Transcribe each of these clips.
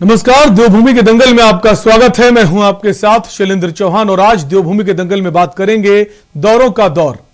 नमस्कार, देवभूमि के दंगल में आपका स्वागत है। मैं हूं आपके साथ शैलेंद्र चौहान और आज देवभूमि के दंगल में बात करेंगे दौरों का दौर।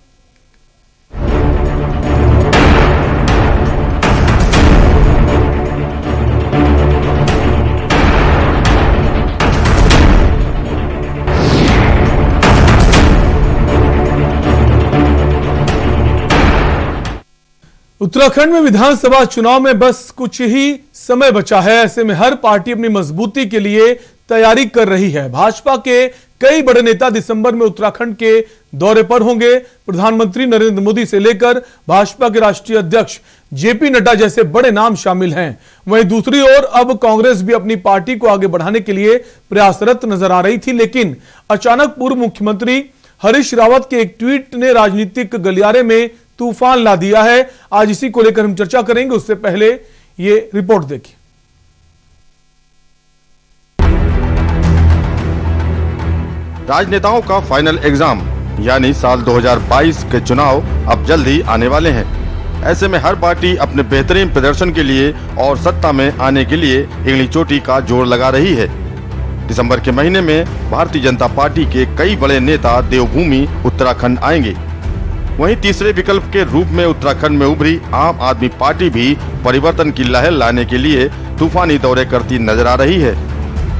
उत्तराखंड में विधानसभा चुनाव में बस कुछ ही समय बचा है। ऐसे में हर पार्टी अपनी मजबूती के लिए तैयारी कर रही है। भाजपा के कई बड़े नेता दिसंबर में उत्तराखंड के दौरे पर होंगे। प्रधानमंत्री नरेंद्र मोदी से लेकर भाजपा के राष्ट्रीय अध्यक्ष जेपी नड्डा जैसे बड़े नाम शामिल हैं। वहीं दूसरी ओर अब कांग्रेस भी अपनी पार्टी को आगे बढ़ाने के लिए प्रयासरत नजर आ रही थी, लेकिन अचानक पूर्व मुख्यमंत्री हरीश रावत के एक ट्वीट ने राजनीतिक गलियारे में तूफान ला दिया है। आज इसी को लेकर हम चर्चा करेंगे। उससे पहले ये रिपोर्ट देखिए। राजनेताओं का फाइनल एग्जाम यानी साल 2022 के चुनाव अब जल्द ही आने वाले हैं। ऐसे में हर पार्टी अपने बेहतरीन प्रदर्शन के लिए और सत्ता में आने के लिए इंगली चोटी का जोर लगा रही है। दिसंबर के महीने में भारतीय जनता पार्टी के कई बड़े नेता देवभूमि उत्तराखंड आएंगे। वहीं तीसरे विकल्प के रूप में उत्तराखंड में उभरी आम आदमी पार्टी भी परिवर्तन की लहर लाने के लिए तूफानी दौरे करती नजर आ रही है।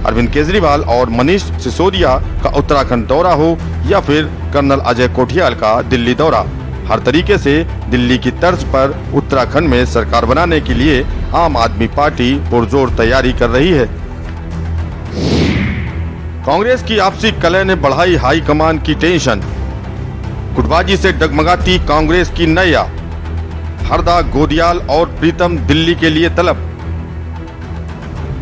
अरविंद केजरीवाल और मनीष सिसोदिया का उत्तराखंड दौरा हो या फिर कर्नल अजय कोठियाल का दिल्ली दौरा, हर तरीके से दिल्ली की तर्ज पर उत्तराखंड में सरकार बनाने के लिए आम आदमी पार्टी पुरजोर तैयारी कर रही है। कांग्रेस की आपसी कलह ने बढ़ाई हाईकमान की टेंशन। गुटबाजी से डगमगाती कांग्रेस की नैया। हरदा, गोदियाल और प्रीतम दिल्ली के लिए तलब।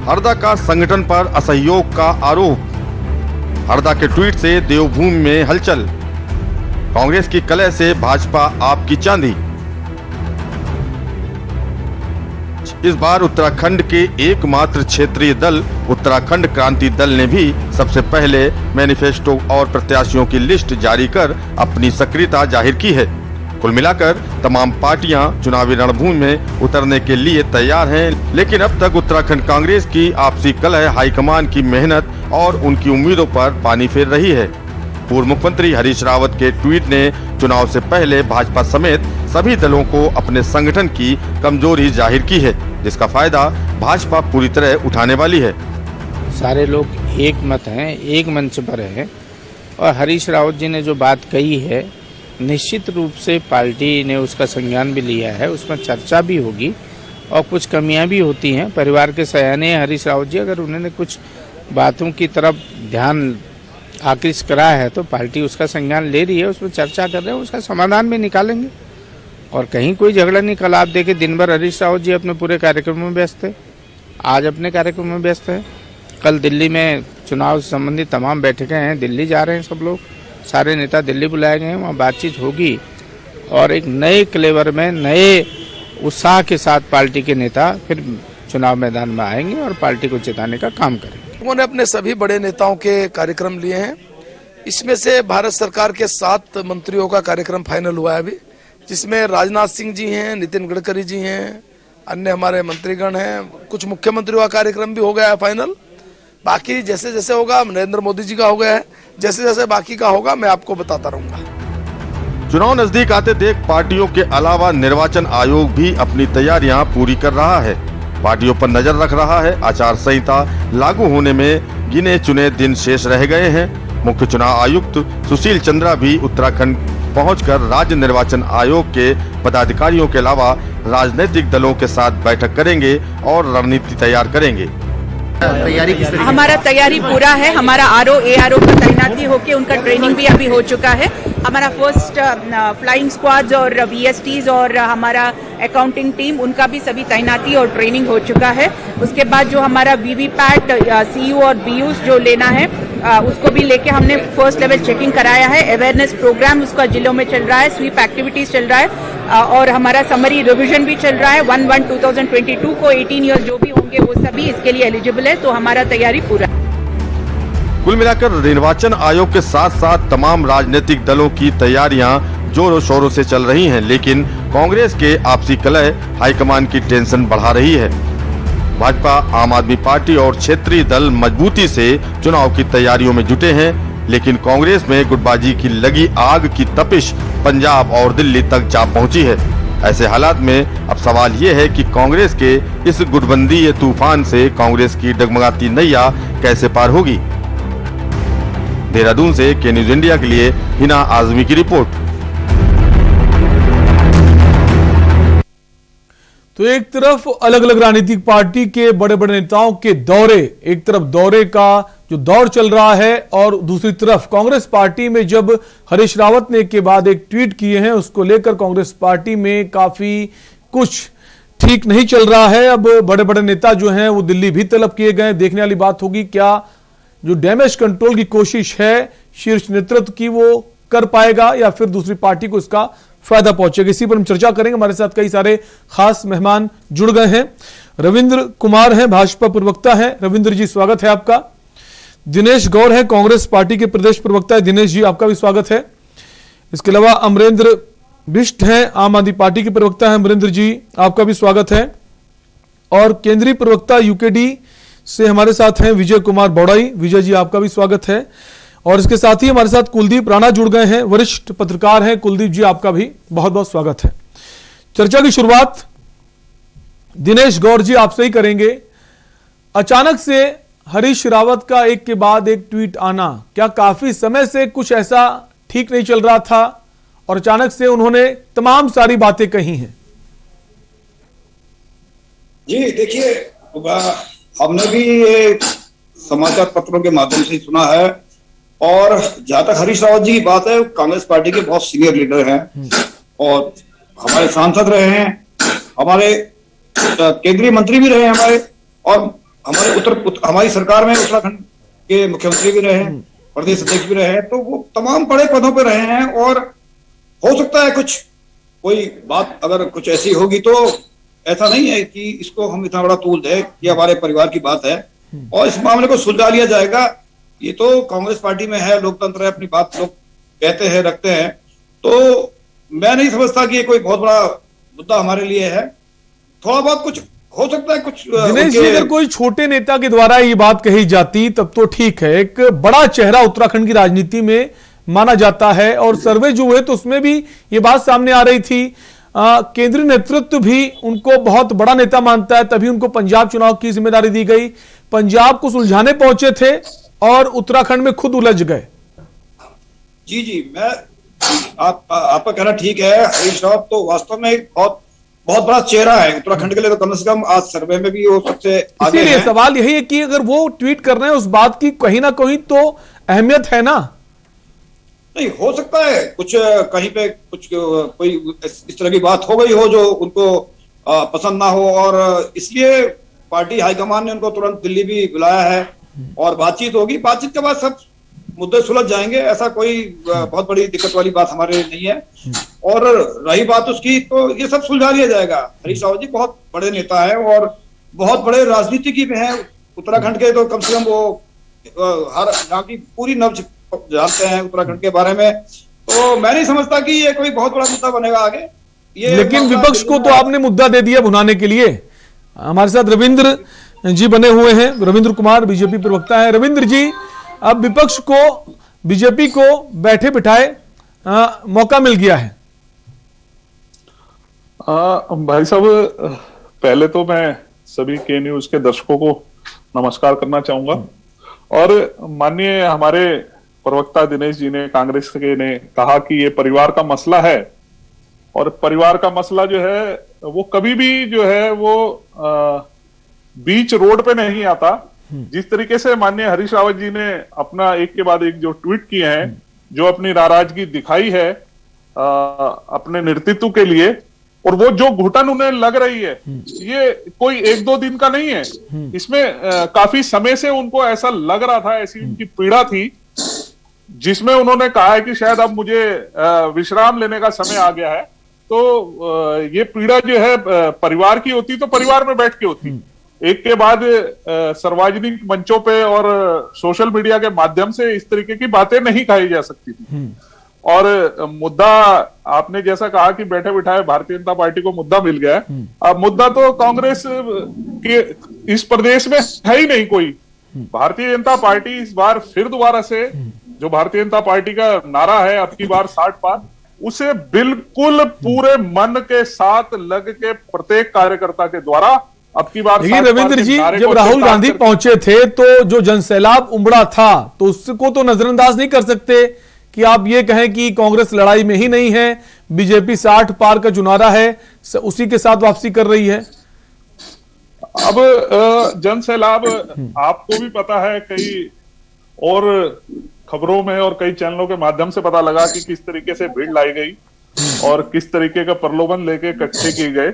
हरदा का संगठन पर असहयोग का आरोप। हरदा के ट्वीट से देवभूमि में हलचल। कांग्रेस की कलह से भाजपा आपकी चांदी। इस बार उत्तराखंड के एकमात्र क्षेत्रीय दल उत्तराखंड क्रांति दल ने भी सबसे पहले मैनिफेस्टो और प्रत्याशियों की लिस्ट जारी कर अपनी सक्रियता जाहिर की है। कुल मिलाकर तमाम पार्टियां चुनावी रणभूमि में उतरने के लिए तैयार हैं, लेकिन अब तक उत्तराखंड कांग्रेस की आपसी कलह हाईकमान की मेहनत और उनकी उम्मीदों पर पानी फेर रही है। पूर्व मुख्यमंत्री हरीश रावत के ट्वीट ने चुनाव से पहले भाजपा समेत सभी दलों को अपने संगठन की कमजोरी जाहिर की है, जिसका फायदा भाजपा पूरी तरह उठाने वाली है। सारे लोग एक मत हैं, एक मंच पर हैं और हरीश रावत जी ने जो बात कही है निश्चित रूप से पार्टी ने उसका संज्ञान भी लिया है। उसमें चर्चा भी होगी और कुछ कमियां भी होती हैं। परिवार के सयाने हरीश रावत जी, अगर उन्होंने कुछ बातों की तरफ ध्यान आकृष्ट करा है तो पार्टी उसका संज्ञान ले रही है, उसमें चर्चा कर रहे हैं, उसका समाधान भी निकालेंगे। और कहीं कोई झगड़ा नहीं। कल आप देखे दिन भर हरीश रावत जी अपने पूरे कार्यक्रमों में व्यस्त थे, आज अपने कार्यक्रम में व्यस्त है। कल दिल्ली में चुनाव से संबंधित तमाम बैठकें हैं, दिल्ली जा रहे हैं सब लोग, सारे नेता दिल्ली बुलाए गए हैं, वहाँ बातचीत होगी और एक नए क्लेवर में नए उत्साह के साथ पार्टी के नेता फिर चुनाव मैदान में आएंगे और पार्टी को जिताने का काम करेंगे। उन्होंने अपने सभी बड़े नेताओं के कार्यक्रम लिए हैं। इसमें से भारत सरकार के 7 मंत्रियों का कार्यक्रम फाइनल हुआ है अभी, जिसमें राजनाथ सिंह जी हैं, नितिन गडकरी जी हैं, अन्य हमारे मंत्रीगण हैं, कुछ मुख्यमंत्रियों का कार्यक्रम भी हो गया है फाइनल। बाकी जैसे जैसे होगा, नरेंद्र मोदी जी का हो गया है, जैसे जैसे बाकी का होगा मैं आपको बताता रहूंगा। चुनाव नजदीक आते देख पार्टियों के अलावा निर्वाचन आयोग भी अपनी तैयारियां पूरी कर रहा है, पार्टियों पर नजर रख रहा है। आचार संहिता लागू होने में गिने चुने दिन शेष रह गए हैं। मुख्य चुनाव आयुक्त सुशील चंद्रा भी उत्तराखंड पहुंचकर राज्य निर्वाचन आयोग के पदाधिकारियों के अलावा राजनीतिक दलों के साथ बैठक करेंगे और रणनीति तैयार करेंगे। तैयारी किस तरह? हमारा तैयारी पूरा है। हमारा आरओ एआरओ का तैनाती होके उनका ट्रेनिंग भी अभी हो चुका है। हमारा फर्स्ट फ्लाइंग स्क्वाड्स और वीएसटीज और हमारा अकाउंटिंग टीम, उनका भी सभी तैनाती और ट्रेनिंग हो चुका है। उसके बाद जो हमारा वीवीपैट सीयू और बीयूस जो लेना है उसको भी लेके हमने फर्स्ट लेवल चेकिंग कराया है। अवेयरनेस प्रोग्राम उसका जिलों में चल रहा है, स्वीप एक्टिविटीज चल रहा है और हमारा समरी रिवीजन भी चल रहा है। 1/1/2022 को 18 ईयर जो भी होंगे वो सभी इसके लिए एलिजिबल है, तो हमारा तैयारी पूरा। कुल मिलाकर निर्वाचन आयोग के साथ साथ तमाम राजनीतिक दलों की तैयारियां जोरों शोरों से चल रही हैं, लेकिन कांग्रेस के आपसी कलह हाईकमान की टेंशन बढ़ा रही है। भाजपा, आम आदमी पार्टी और क्षेत्रीय दल मजबूती से चुनाव की तैयारियों में जुटे हैं, लेकिन कांग्रेस में गुटबाजी की लगी आग की तपिश पंजाब और दिल्ली तक जा पहुंची है। ऐसे हालात में अब सवाल ये है कि कांग्रेस के इस गुटबंदी तूफान से कांग्रेस की डगमगाती नैया कैसे पार होगी। देहरादून से के न्यूज इंडिया के लिए हिना आजमी की रिपोर्ट। तो एक तरफ अलग अलग राजनीतिक पार्टी के बड़े बड़े नेताओं के दौरे, एक तरफ दौरे का जो दौर चल रहा है और दूसरी तरफ कांग्रेस पार्टी में जब हरीश रावत ने के बाद एक ट्वीट किए हैं, उसको लेकर कांग्रेस पार्टी में काफी कुछ ठीक नहीं चल रहा है। अब बड़े बड़े नेता जो हैं वो दिल्ली भी तलब किए गए। देखने वाली बात होगी क्या जो डैमेज कंट्रोल की कोशिश है शीर्ष नेतृत्व की वो कर पाएगा या फिर दूसरी पार्टी को इसका फायदा पहुंचेगा। इसी पर हम चर्चा करेंगे। हमारे साथ कई सारे खास मेहमान जुड़ गए हैं। रविंद्र कुमार हैं, भाजपा प्रवक्ता हैं। रविंद्र जी स्वागत है आपका। दिनेश गौर है, कांग्रेस पार्टी के प्रदेश प्रवक्ता है। दिनेश जी आपका भी स्वागत है। इसके अलावा अमरेंद्र बिष्ट हैं, आम आदमी पार्टी के प्रवक्ता हैं। अमरेंद्र जी आपका भी स्वागत है। और केंद्रीय प्रवक्ता यूकेडी से हमारे साथ हैं विजय कुमार बौड़ाई। विजय जी आपका भी स्वागत है। और इसके साथ ही हमारे साथ कुलदीप राणा जुड़ गए हैं, वरिष्ठ पत्रकार हैं। कुलदीप जी आपका भी बहुत बहुत स्वागत है। चर्चा की शुरुआत दिनेश गौर जी आपसे ही करेंगे। अचानक से हरीश रावत का एक के बाद एक ट्वीट आना, क्या काफी समय से कुछ ऐसा ठीक नहीं चल रहा था और अचानक से उन्होंने तमाम सारी बातें कही हैं? जी देखिए, हमने भी ये समाचार पत्रों के माध्यम से सुना है और जहां तक हरीश रावत जी की बात है, कांग्रेस पार्टी के बहुत सीनियर लीडर हैं और हमारे सांसद रहे हैं, हमारे केंद्रीय मंत्री भी रहे हैं हमारे, और हमारी सरकार में उत्तराखंड के मुख्यमंत्री भी रहे हैं, प्रदेश अध्यक्ष भी रहे हैं। तो वो तमाम बड़े पदों पर रहे हैं और हो सकता है कुछ कोई बात अगर कुछ ऐसी होगी तो ऐसा नहीं है कि इसको हम इतना बड़ा तूल दें कि हमारे परिवार की बात है और इस मामले को सुलझा लिया जाएगा। ये तो कांग्रेस पार्टी में है, लोकतंत्र है, अपनी बात लोग कहते हैं, रखते हैं। तो मैं नहीं समझता कि ये कोई बहुत बड़ा मुद्दा हमारे लिए है। थोड़ा बहुत कुछ हो सकता है कुछ। दिनेश जी, अगर कोई छोटे नेता के द्वारा ये बात कही जाती तब तो ठीक है। एक बड़ा चेहरा उत्तराखंड की राजनीति में माना जाता है और सर्वे जो हुए तो उसमें भी ये बात सामने आ रही थी। केंद्रीय नेतृत्व भी उनको बहुत बड़ा नेता मानता है, तभी उनको पंजाब चुनाव की जिम्मेदारी दी गई। पंजाब को सुलझाने पहुंचे थे और उत्तराखंड में खुद उलझ गए। जी मैं आपका कहना ठीक है। हरीश रावत तो वास्तव में एक बहुत बड़ा चेहरा है उत्तराखंड के लिए, तो कम से कम आज सर्वे में भी वो सबसे आगे है। इसीलिए सवाल यही है कि अगर वो ट्वीट कर रहे हैं उस बात की कहीं ना कहीं तो अहमियत है ना। नहीं, हो सकता है कुछ कहीं पे कुछ कोई इस तरह की बात हो गई हो जो उनको पसंद ना हो, और इसलिए पार्टी हाईकमान ने उनको तुरंत दिल्ली भी बुलाया है और बातचीत होगी। बातचीत के बाद सब मुद्दे सुलझ जाएंगे। ऐसा कोई बहुत बड़ी दिक्कत वाली बात हमारे लिए नहीं है। और रही बात उसकी, तो ये सब सुलझा लिया जाएगा। हरीश रावत जी बहुत बड़े नेता है और बहुत बड़े राजनीतिज्ञ भी हैं उत्तराखंड के, तो कम से कम वो हर यहाँ की पूरी नब्ज जानते हैं उत्तराखंड के बारे में। तो मैं नहीं समझता कि ये कोई बहुत बड़ा मुद्दा बनेगा आगे। लेकिन विपक्ष को तो आपने मुद्दा दे दिया भुनाने के लिए। हमारे साथ रविंद्र जी बने हुए हैं, रविंद्र कुमार बीजेपी प्रवक्ता है। रविंद्र जी, अब विपक्ष को, बीजेपी को बैठे बिठाए मौका मिल गया है। भाई साहब, पहले तो मैं सभी के न्यूज के दर्शकों को नमस्कार करना चाहूंगा और माननीय हमारे प्रवक्ता दिनेश जी ने, कांग्रेस के ने कहा कि ये परिवार का मसला है और परिवार का मसला जो है वो कभी भी जो है वो बीच रोड पे नहीं आता। जिस तरीके से माननीय हरीश रावत जी ने अपना एक के बाद एक जो ट्वीट किए हैं, जो अपनी नाराजगी दिखाई है अपने नेतृत्व के लिए, और वो जो घुटन उन्हें लग रही है, ये कोई एक दो दिन का नहीं है। इसमें काफी समय से उनको ऐसा लग रहा था, ऐसी उनकी पीड़ा थी, जिसमें उन्होंने कहा है कि शायद अब मुझे विश्राम लेने का समय आ गया है। तो ये पीड़ा जो है परिवार की होती तो परिवार में बैठ के होती, एक के बाद सार्वजनिक मंचों पे और सोशल मीडिया के माध्यम से इस तरीके की बातें नहीं कही जा सकती थी। और मुद्दा आपने जैसा कहा कि बैठे बिठाए भारतीय जनता पार्टी को मुद्दा मिल गया है। अब मुद्दा तो कांग्रेस के इस प्रदेश में है ही नहीं कोई। भारतीय जनता पार्टी इस बार फिर दोबारा से जो भारतीय जनता पार्टी का नारा है अब की बार 60 पार, उसे बिल्कुल पूरे मन के साथ लग के प्रत्येक कार्यकर्ता के द्वारा अब की बार। लेकिन रविंद्र जी, जब राहुल गांधी पहुंचे थे तो जो जनसैलाब उमड़ा था तो उसको तो नजरअंदाज नहीं कर सकते कि आप ये कहें कि कांग्रेस लड़ाई में ही नहीं है, बीजेपी 60 पार का जो नारा है उसी के साथ वापसी कर रही है। अब जनसैलाब आपको भी पता है, कई और खबरों में और कई चैनलों के माध्यम से पता लगा कि किस तरीके से भीड़ लाई गई और किस तरीके का प्रलोभन लेके इकट्ठे किए गए।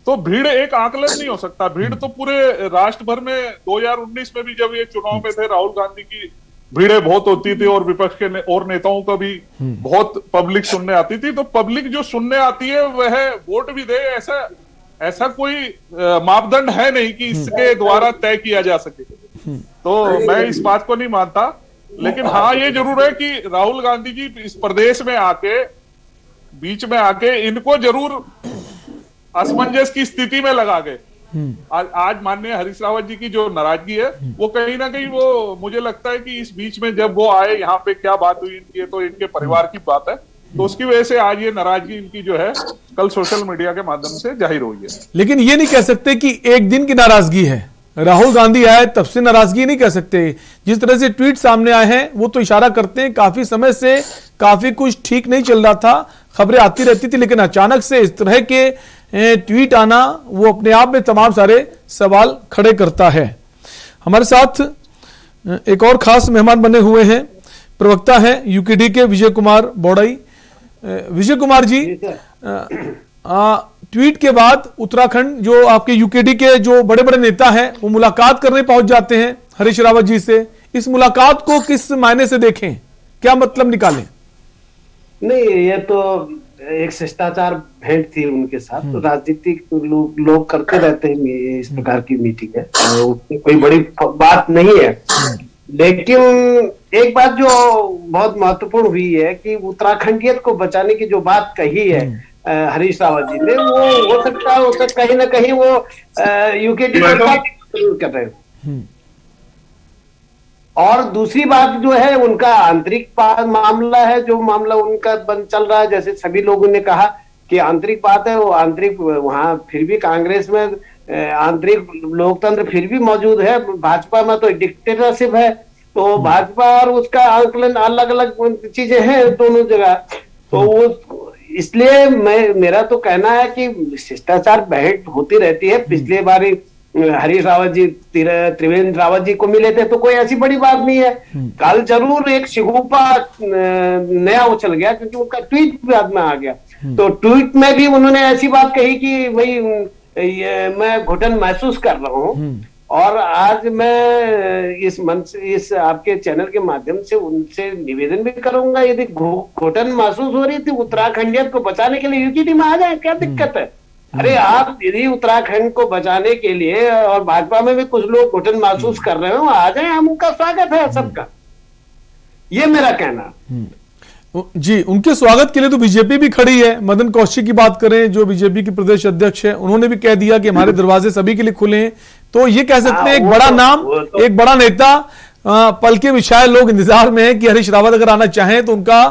तो भीड़ एक आकलन नहीं हो सकता। भीड़ तो पूरे राष्ट्र भर में 2019 में भी जब ये चुनाव में थे, राहुल गांधी की भीड़ें बहुत होती थी और विपक्ष के और नेताओं का भी बहुत पब्लिक सुनने आती थी। तो पब्लिक जो सुनने आती है वह वोट भी दे, ऐसा कोई मापदंड है नहीं कि इसके द्वारा तय किया जा सके। तो मैं इस बात को नहीं मानता, लेकिन हाँ ये जरूर है कि राहुल गांधी जी इस प्रदेश में आके, बीच में आके इनको जरूर असमंजस की स्थिति में लगा गए। आज माननीय हरीश रावत जी की जो नाराजगी है वो कहीं ना कहीं, वो मुझे लगता है कि इस बीच में जब वो आए यहाँ पे क्या बात हुई इनकी, तो इनके परिवार की बात है, तो उसकी वजह से आज ये नाराजगी इनकी जो है कल सोशल मीडिया के माध्यम से जाहिर हुई है। लेकिन ये नहीं कह सकते कि एक दिन की नाराजगी है, राहुल गांधी आए तब से नाराजगी नहीं कह सकते। जिस तरह से ट्वीट सामने आए हैं वो तो इशारा करते हैं काफी समय से काफी कुछ ठीक नहीं चल रहा था, खबरें आती रहती थी, लेकिन अचानक से इस तरह के ट्वीट आना वो अपने आप में तमाम सारे सवाल खड़े करता है। हमारे साथ एक और खास मेहमान बने हुए हैं, प्रवक्ता हैं यूकेडी के विजय कुमार बौड़ाई। विजय कुमार जी, ट्वीट के बाद उत्तराखंड जो आपके यूकेडी के जो बड़े बड़े नेता हैं वो मुलाकात करने पहुंच जाते हैं हरीश रावत जी से। इस मुलाकात को किस मायने से देखें, क्या मतलब निकालें? नहीं, ये तो एक शिष्टाचार भेंट थी उनके साथ। तो राजनीतिक लोग करते रहते हैं इस प्रकार की मीटिंग है, उसमें कोई बड़ी बात नहीं है। लेकिन एक बात जो बहुत महत्वपूर्ण हुई है कि उत्तराखंडियत को बचाने की जो बात कही है हरीश रावत जी ने, वो हो सकता है कहीं ना कहीं वो यूकेडी कर रहे हो। और दूसरी बात जो है उनका आंतरिक मामला है, जो मामला उनका चल रहा है। जैसे सभी लोगों ने कहा कि आंतरिक बात है, वो आंतरिक वहां फिर भी कांग्रेस में आंतरिक लोकतंत्र फिर भी मौजूद है। भाजपा में तो डिक्टेटरशिप है, तो भाजपा और उसका आंकलन अलग अलग चीजें हैं दोनों जगह। तो वो इसलिए मेरा तो कहना है कि शिष्टाचार भेंट होती रहती है। पिछले बारी हरीश रावत जी त्रिवेंद्र रावत जी को मिले थे तो कोई ऐसी बड़ी बात नहीं है। कल जरूर एक शिगुफा नया उछल गया क्योंकि उनका ट्वीट बाद में आ गया। तो ट्वीट में भी उन्होंने ऐसी बात कही कि भाई मैं घुटन महसूस कर रहा हूँ। और आज मैं इस मंच इस आपके चैनल के माध्यम से उनसे निवेदन भी करूंगा, यदि घुटन महसूस हो रही थी उत्तराखंडियत को बचाने के लिए यूकेडी में आ जाए, क्या दिक्कत है? अरे आप यदि उत्तराखंड को बचाने के लिए और भाजपा में भी कुछ लोग घुटन महसूस कर रहे हो, आ जाए, हम उनका स्वागत है सबका। ये मेरा कहना जी। उनके स्वागत के लिए तो बीजेपी भी खड़ी है। मदन कौशिक की बात करें जो बीजेपी के प्रदेश अध्यक्ष है, उन्होंने भी कह दिया कि हमारे दरवाजे सभी के लिए खुले हैं। तो ये कह सकते हैं एक बड़ा नाम, एक बड़ा नेता, पल के विशाल लोग इंतजार में है कि हरीश रावत अगर आना चाहें तो उनका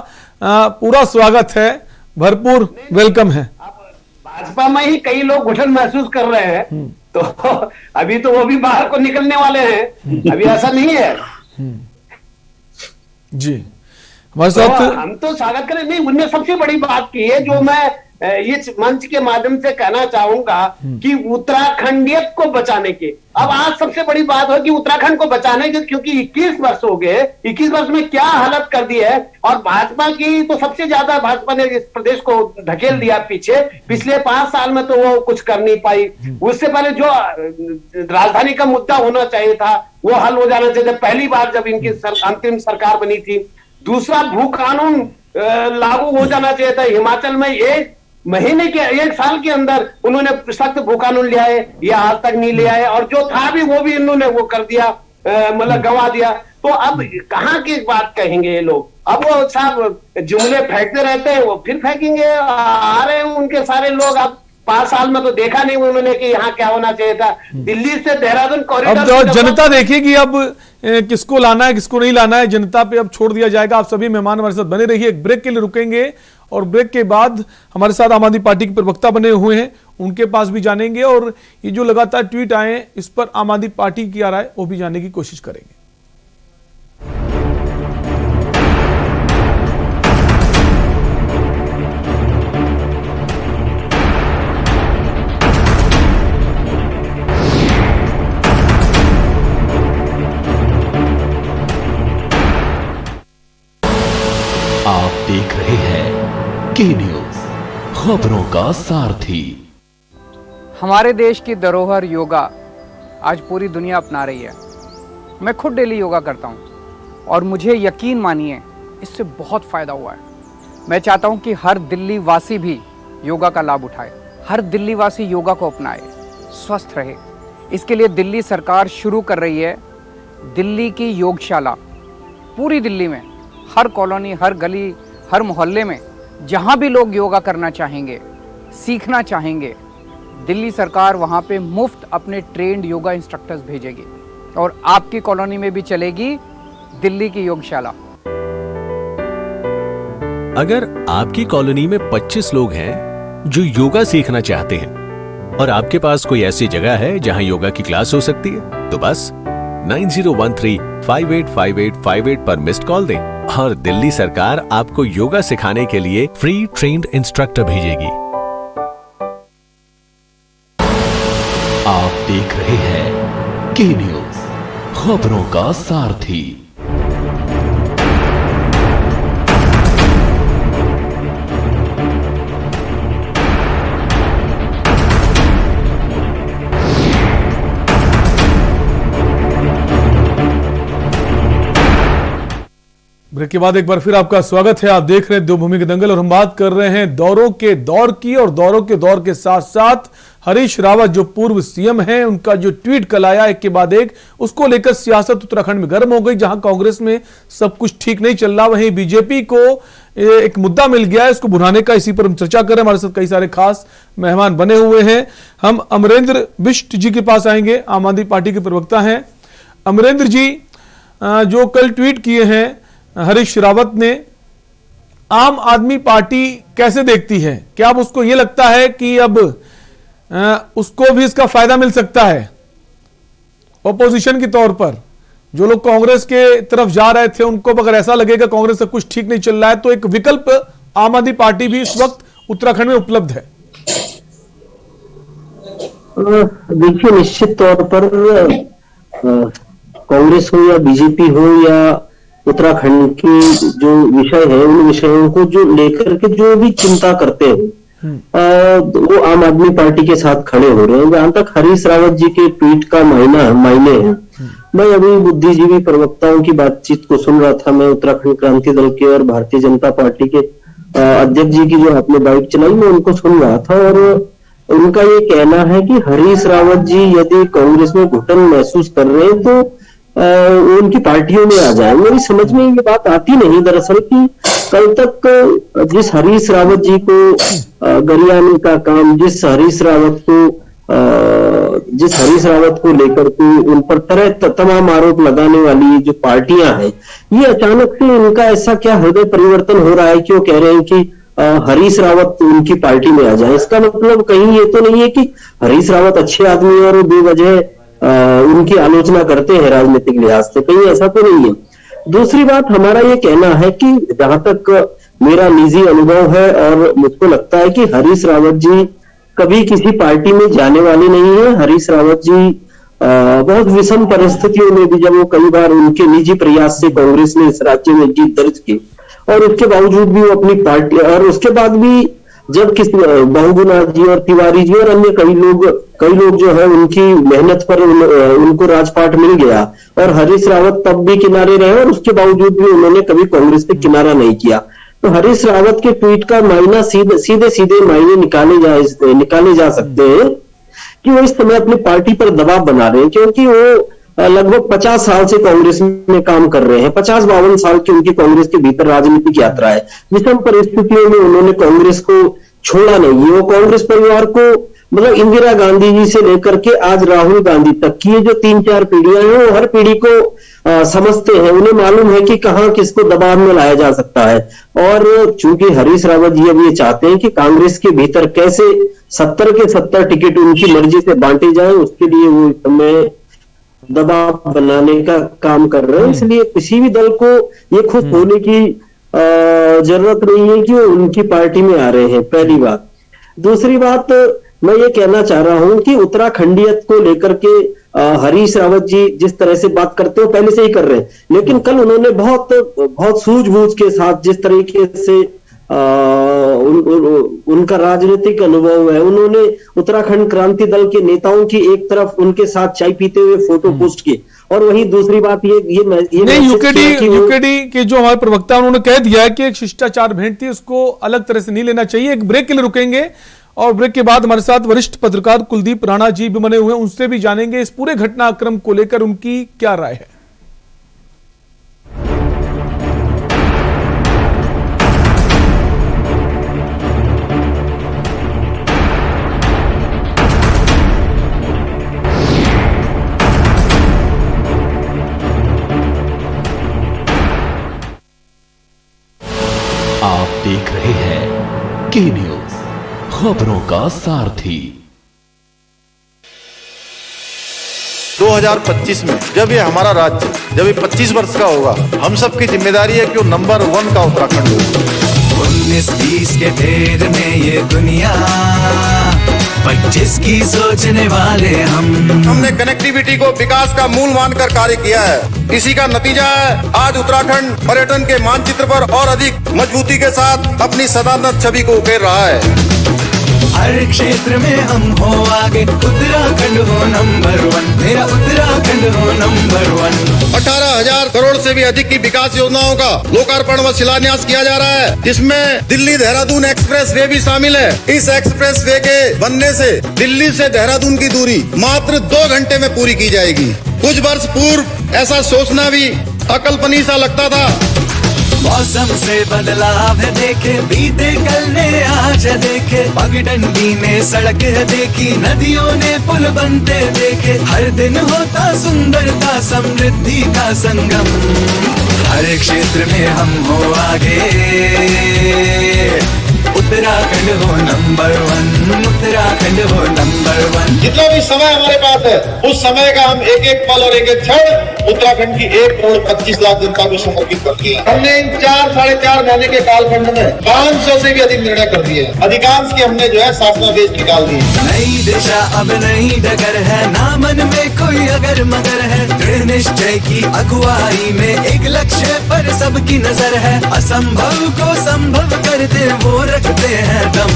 पूरा स्वागत है, भरपूर वेलकम है। भाजपा में ही कई लोग घुटन महसूस कर रहे हैं, तो अभी तो वो भी बाहर को निकलने वाले हैं, अभी ऐसा नहीं है जी। तो हम तो स्वागत करें। नहीं, उनने सबसे बड़ी बात की है जो मैं इस मंच के माध्यम से कहना चाहूंगा कि उत्तराखंडियत को बचाने के, अब आज सबसे बड़ी बात है कि उत्तराखंड को बचाने के, क्योंकि 21 वर्ष हो गए, 21 वर्ष में क्या हालत कर दी है। और भाजपा की तो सबसे ज्यादा भाजपा ने इस प्रदेश को ढकेल दिया पीछे। पिछले 5 साल में तो वो कुछ कर नहीं पाई। उससे पहले जो राजधानी का मुद्दा होना चाहिए था वो हल हो जाना चाहिए पहली बार जब इनकी अंतिम सरकार बनी थी। दूसरा, भू कानून लागू हो जाना चाहिए था। हिमाचल में 1 साल के अंदर उन्होंने सख्त भू कानून लिया है, ये आज तक नहीं लिया है। और जो था भी वो भी इन्होंने वो कर दिया, मतलब गंवा दिया। तो अब कहाँ की बात कहेंगे ये लोग? अब वो साहब जुमले फेंकते रहते हैं, वो फिर फेंकेंगे। आ रहे हैं उनके सारे लोग, अब 5 साल में तो देखा नहीं उन्होंने कि यहाँ क्या होना चाहिए था। दिल्ली से देहरादून कॉरिडोर अब जो जनता देखेगी अब किसको लाना है किसको नहीं लाना है, जनता पे अब छोड़ दिया जाएगा। आप सभी मेहमान हमारे साथ बने रहिए, एक ब्रेक के लिए रुकेंगे और ब्रेक के बाद हमारे साथ आम आदमी पार्टी के प्रवक्ता बने हुए हैं, उनके पास भी जानेंगे और ये जो लगातार ट्वीट आए हैं इस पर आम आदमी पार्टी की क्या राय वो भी जानने की कोशिश करेंगे। आप देख रहे हैं के न्यूज, खबरों का सारथी। हमारे देश की धरोहर योगा आज पूरी दुनिया अपना रही है। मैं खुद डेली योगा करता हूं और मुझे यकीन मानिए इससे बहुत फायदा हुआ है। मैं चाहता हूं कि हर दिल्ली वासी भी योगा का लाभ उठाए, हर दिल्ली वासी योगा को अपनाए, स्वस्थ रहे। इसके लिए दिल्ली सरकार शुरू कर रही है दिल्ली की योगशाला। पूरी दिल्ली में हर कॉलोनी, हर गली, हर मोहल्ले में जहां भी लोग योगा करना चाहेंगे, सीखना चाहेंगे, दिल्ली सरकार वहां पे मुफ्त अपने ट्रेंड योगा इंस्ट्रक्टर्स भेजेगी और आपकी कॉलोनी में भी चलेगी दिल्ली की योगशाला। अगर आपकी कॉलोनी में 25 लोग हैं जो योगा सीखना चाहते हैं और आपके पास कोई ऐसी जगह है जहां योगा की क्लास हो सकती है, तो बस 9013585858 पर मिस्ड कॉल दें और दिल्ली सरकार आपको योगा सिखाने के लिए फ्री ट्रेन्ड इंस्ट्रक्टर भेजेगी। आप देख रहे हैं के न्यूज, खबरों का सारथी। ब्रेक के बाद एक बार फिर आपका स्वागत है। आप देख रहे हैं देवभूमि के दंगल और हम बात कर रहे हैं दौरों के दौर की और दौरों के दौर के साथ साथ हरीश रावत जो पूर्व सीएम हैं उनका जो ट्वीट कल आया एक के बाद एक, उसको लेकर सियासत उत्तराखंड में गर्म हो गई। जहां कांग्रेस में सब कुछ ठीक नहीं चल रहा, वहीं बीजेपी को एक मुद्दा मिल गया है, इसको भुनाने का। इसी पर हम चर्चा करें, हमारे साथ कई सारे खास मेहमान बने हुए हैं। हम अमरेंद्र बिष्ट जी के पास आएंगे, आम आदमी पार्टी के प्रवक्ता हैं। अमरेंद्र जी, जो कल ट्वीट किए हैं हरीश रावत ने, आम आदमी पार्टी कैसे देखती है? क्या अब उसको यह लगता है कि अब उसको भी इसका फायदा मिल सकता है? ओपोजिशन के तौर पर जो लोग कांग्रेस के तरफ जा रहे थे उनको अगर ऐसा लगेगा कांग्रेस से कुछ ठीक नहीं चल रहा है तो एक विकल्प आम आदमी पार्टी भी इस वक्त उत्तराखंड में उपलब्ध है। देखिए, निश्चित तौर पर कांग्रेस हो या बीजेपी हो या उत्तराखंड के जो विषय है उन विषयों को जो लेकर के जो भी चिंता करते हैं वो आम आदमी पार्टी के साथ खड़े हो रहे हैं। जहां तक हरीश रावत जी के ट्वीट का मायने है, मैं अभी बुद्धिजीवी प्रवक्ताओं की बातचीत को सुन रहा था। मैं उत्तराखंड क्रांति दल के और भारतीय जनता पार्टी के अध्यक्ष जी की जो आपने बाइट चलाई, मैं उनको सुन रहा था और उनका ये कहना है कि हरीश रावत जी यदि कांग्रेस में घुटन महसूस कर रहे हैं तो उनकी पार्टियों में आ जाए। मेरी समझ में ये बात आती नहीं दरअसल कि कल तक जिस हरीश रावत जी को गरियाने का काम, जिस हरीश रावत को लेकर के उन पर तरह तमाम आरोप लगाने वाली जो पार्टियां हैं, ये अचानक से उनका ऐसा क्या हृदय परिवर्तन हो रहा है कि वो कह रहे हैं कि हरीश रावत उनकी पार्टी में आ जाए। इसका मतलब कहीं ये तो नहीं है कि हरीश रावत अच्छे आदमी है और बेवजह उनकी आलोचना करते हैं राजनीतिक लिहाज से, कहीं ऐसा तो नहीं है। दूसरी बात, हमारा ये कहना है कि जहां तक मेरा निजी अनुभव है और मुझको लगता है कि हरीश रावत जी कभी किसी पार्टी में जाने वाले नहीं है। हरीश रावत जी बहुत विषम परिस्थितियों में भी, जब वो कई बार उनके निजी प्रयास से कांग्रेस ने इस राज्य में जीत दर्ज की और उसके बावजूद भी वो अपनी पार्टी, और उसके बाद भी जब किसी बहुगुणा जी और तिवारी जी और अन्य कई लोग जो है उनकी मेहनत पर उनको राजपाट मिल गया और हरीश रावत तब भी किनारे रहे और उसके बावजूद भी उन्होंने कभी कांग्रेस पे किनारा नहीं किया। तो हरीश रावत के ट्वीट का मायना सीधे मायने निकाले जा सकते हैं कि वो इस समय अपनी पार्टी पर दबाव बना रहे हैं, क्योंकि वो लगभग 50 साल से कांग्रेस में काम कर रहे हैं। 50-52 साल की उनकी कांग्रेस के भीतर राजनीतिक यात्रा है। विषम परिस्थितियों में उन्होंने कांग्रेस को छोड़ा नहीं। वो कांग्रेस परिवार को, मतलब इंदिरा गांधी जी से लेकर के आज राहुल गांधी तक की ये जो 3-4 पीढ़ियां हैं, वो हर पीढ़ी को समझते हैं, उन्हें मालूम है कि कहां किसको दबाव में लाया जा सकता है। और चूंकि हरीश रावत जी अब ये चाहते हैं कि कांग्रेस के भीतर कैसे 70 के 70 टिकट उनकी मर्जी से बांटे जाए, उसके लिए वो समय दबाव बनाने का काम कर रहे हैं। इसलिए किसी भी दल को ये खुश होने की जरूरत नहीं है कि वो उनकी पार्टी में आ रहे हैं, पहली बात। दूसरी बात, मैं ये कहना चाह रहा हूं कि उत्तराखंडियत को लेकर के हरीश रावत जी जिस तरह से बात करते हो पहले से ही कर रहे हैं, लेकिन कल उन्होंने बहुत सूझबूझ के साथ, जिस तरीके से उनका राजनीतिक अनुभव है, उन्होंने उत्तराखंड क्रांति दल के नेताओं की एक तरफ उनके साथ चाय पीते हुए फोटो पोस्ट किए, और वहीं दूसरी बात ये नहीं, यूकेडी के जो हमारे प्रवक्ता उन्होंने कह दिया है कि एक शिष्टाचार भेंट थी, उसको अलग तरह से नहीं लेना चाहिए। एक ब्रेक के लिए रुकेंगे और ब्रेक के बाद हमारे साथ वरिष्ठ पत्रकार कुलदीप राणा जी भी बने हुए हैं, उनसे भी जानेंगे इस पूरे घटनाक्रम को लेकर उनकी क्या राय है। आप देख रहे हैं के न्यूज, खबरों का सारथी। 2025 में जब ये हमारा राज्य, जब ये 25 वर्ष का होगा, हम सबकी जिम्मेदारी है कि वो नंबर 1 का उत्तराखंड हो। 19-20 के फेर में ये दुनिया, 25 की सोचने वाले हमने कनेक्टिविटी को विकास का मूल मानकर कार्य किया है। इसी का नतीजा है आज उत्तराखंड पर्यटन के मानचित्र पर और अधिक मजबूती के साथ अपनी सदानत छवि को उकेर रहा है। हर क्षेत्र में हम हो आगे, उत्तराखंड हो नंबर 1, मेरा उत्तराखंड हो नंबर 1। 18,000 करोड़ से भी अधिक की विकास योजनाओं का लोकार्पण व शिलान्यास किया जा रहा है, जिसमें दिल्ली देहरादून एक्सप्रेस वे भी शामिल है। इस एक्सप्रेस वे के बनने से दिल्ली से देहरादून की दूरी मात्र 2 घंटे में पूरी की जाएगी। कुछ वर्ष पूर्व ऐसा सोचना भी अकल्पनीय सा लगता था। मौसम से बदलाव है देखे, बीते कल ने आज देखे, पगडंडी ने सड़क है देखी, नदियों ने पुल बनते देखे, हर दिन होता सुंदरता समृद्धि का संगम। हर क्षेत्र में हम हो आगे, उत्तराखंड हो नंबर 1, उत्तराखंड हो नंबर 1। जितना भी समय हमारे पास है, उस समय का हम एक एक पल और एक एक क्षण उत्तराखंड की 1 करोड़ 25 लाख जनता को समर्पित कर दिया। हमने इन 4-4.5 महीने के कालखंड में 500 से भी अधिक निर्णय कर दिए। अधिकांश की हमने जो है शासनादेश निकाल दिए। नई दिशा अब नई डगर है, ना मन में कोई अगर मगर है, दृढ़ निश्चय की अगुवाई में एक लक्ष्य पर सबकी नजर है, असंभव को संभव करते वो रखते हैं दम।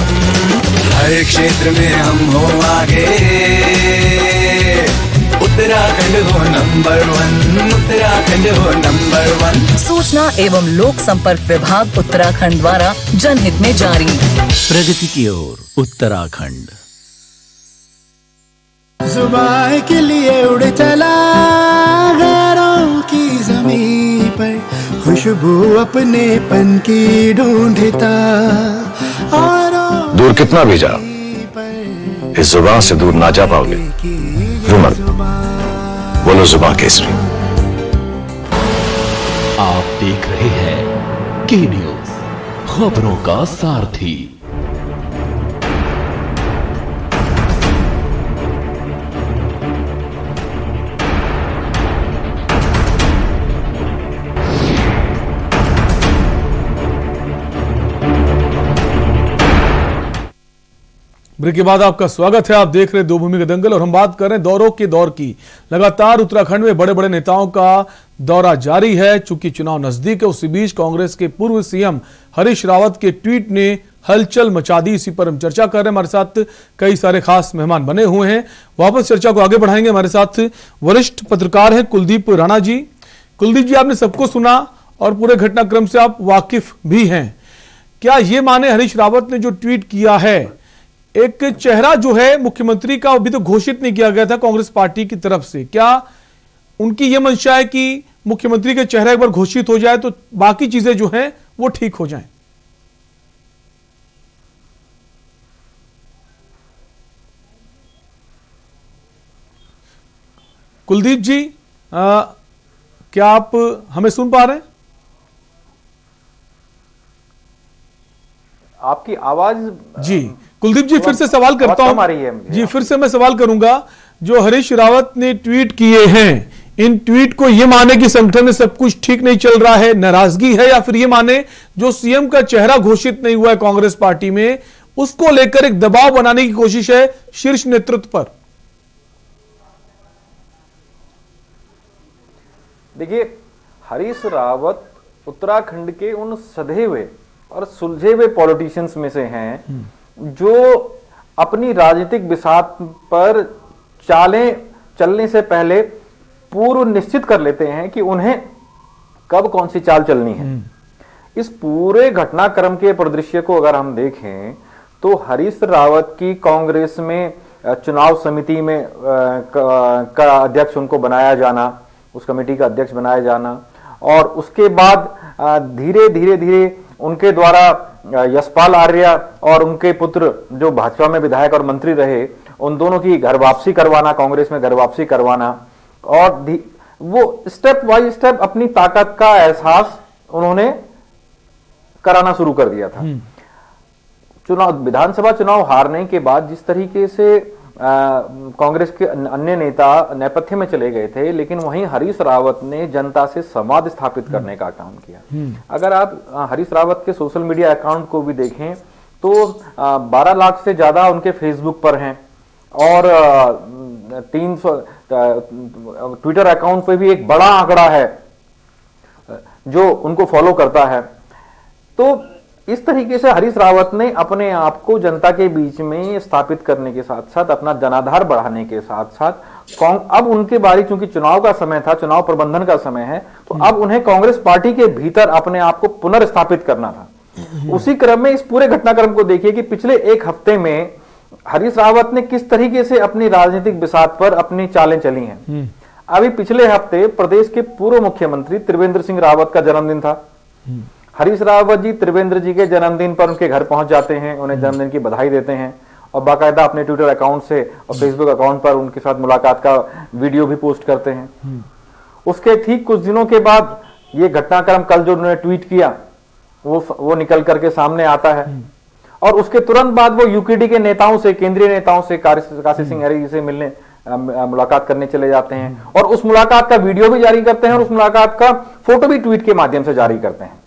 हर क्षेत्र में हम हो आगे, उत्तराखंड हो नंबर 1, उत्तराखंड हो नंबर 1। सूचना एवं लोक संपर्क विभाग उत्तराखंड द्वारा जनहित में जारी। प्रगति की ओर उत्तराखंड। जुबान के लिए उड़ चला गैरों की जमीन पर, खुशबू अपने पन की ढूंढता, और दूर कितना भी जाओ, इस जुबान से दूर ना जा पाओगे। रुमल, बोलो जुबान केसरी। आप देख रहे हैं के न्यूज, खबरों का सारथी। ब्रेक के बाद आपका स्वागत है। आप देख रहे हैं दो भूमि का दंगल और हम बात कर रहे हैं दौरों के दौर की। लगातार उत्तराखंड में बड़े बड़े नेताओं का दौरा जारी है। चूंकि चुनाव नजदीक है, उसी बीच कांग्रेस के पूर्व सीएम हरीश रावत के ट्वीट ने हलचल मचा दी। इसी पर हम चर्चा कर रहे हैं। हमारे साथ कई सारे खास मेहमान बने हुए हैं। वापस चर्चा को आगे बढ़ाएंगे। हमारे साथ वरिष्ठ पत्रकार हैं कुलदीप राणा जी। कुलदीप जी, आपने सबको सुना और पूरे घटनाक्रम से आप वाकिफ भी हैं। क्या ये माने हरीश रावत ने जो ट्वीट किया है, एक चेहरा जो है मुख्यमंत्री का अभी तो घोषित नहीं किया गया था कांग्रेस पार्टी की तरफ से, क्या उनकी यह मंशा है कि मुख्यमंत्री का चेहरा एक बार घोषित हो जाए तो बाकी चीजें जो हैं वो ठीक हो जाएं? कुलदीप जी, क्या आप हमें सुन पा रहे हैं? आपकी आवाज जी कुलदीप जी, फिर से सवाल करता हूं जी, फिर से मैं सवाल करूंगा। जो हरीश रावत ने ट्वीट किए हैं, इन ट्वीट को ये माने कि संगठन में सब कुछ ठीक नहीं चल रहा है, नाराजगी है, या फिर ये माने जो सीएम का चेहरा घोषित नहीं हुआ है कांग्रेस पार्टी में, उसको लेकर एक दबाव बनाने की कोशिश है शीर्ष नेतृत्व पर? देखिए, हरीश रावत उत्तराखंड के उन सधे हुए और सुलझे हुए पॉलिटिशियंस में से हैं जो अपनी राजनीतिक बिसात पर चालें चलने से पहले पूर्व निश्चित कर लेते हैं कि उन्हें कब कौन सी चाल चलनी है। इस पूरे घटनाक्रम के परिदृश्य को अगर हम देखें तो हरीश रावत की कांग्रेस में चुनाव समिति में का अध्यक्ष उनको बनाया जाना, उस कमेटी का अध्यक्ष बनाया जाना, और उसके बाद धीरे धीरे उनके द्वारा यशपाल आर्य और उनके पुत्र जो भाजपा में विधायक और मंत्री रहे, उन दोनों की घर वापसी करवाना, कांग्रेस में घर वापसी करवाना, और वो स्टेप बाय स्टेप अपनी ताकत का एहसास उन्होंने कराना शुरू कर दिया था। चुनाव, विधानसभा चुनाव हारने के बाद जिस तरीके से कांग्रेस के अन्य नेता नेपथ्य में चले गए थे, लेकिन वहीं हरीश रावत ने जनता से संवाद स्थापित करने का काम किया। अगर आप हरीश रावत के सोशल मीडिया अकाउंट को भी देखें तो 12 लाख से ज्यादा उनके फेसबुक पर हैं, और 300 ट्विटर अकाउंट पे भी एक बड़ा आंकड़ा है जो उनको फॉलो करता है। तो इस तरीके से हरीश रावत ने अपने आप को जनता के बीच में स्थापित करने के साथ साथ अपना जनाधार बढ़ाने के साथ साथ अब उनके बारी, चूंकि चुनाव का समय था, चुनाव प्रबंधन का समय है, तो अब उन्हें कांग्रेस पार्टी के भीतर अपने आप को पुनर्स्थापित करना था। उसी क्रम में इस पूरे घटनाक्रम को देखिए कि पिछले एक हफ्ते में हरीश रावत ने किस तरीके से अपनी राजनीतिक बिसात पर अपनी चालें चली हैं। अभी पिछले हफ्ते प्रदेश के पूर्व मुख्यमंत्री त्रिवेंद्र सिंह रावत का जन्मदिन था। हरीश रावत जी त्रिवेंद्र जी के जन्मदिन पर उनके घर पहुंच जाते हैं, उन्हें जन्मदिन की बधाई देते हैं, और बाकायदा अपने ट्विटर अकाउंट से और फेसबुक अकाउंट पर उनके साथ मुलाकात का वीडियो भी पोस्ट करते हैं। उसके ठीक कुछ दिनों के बाद ये घटनाक्रम कल जो उन्होंने ट्वीट किया वो निकल करके सामने आता है, और उसके तुरंत बाद वो यूकेडी के नेताओं से, केंद्रीय नेताओं से, काशी सिंह हरी से मिलने मुलाकात करने चले जाते हैं, और उस मुलाकात का वीडियो भी जारी करते हैं, और उस मुलाकात का फोटो भी ट्वीट के माध्यम से जारी करते हैं।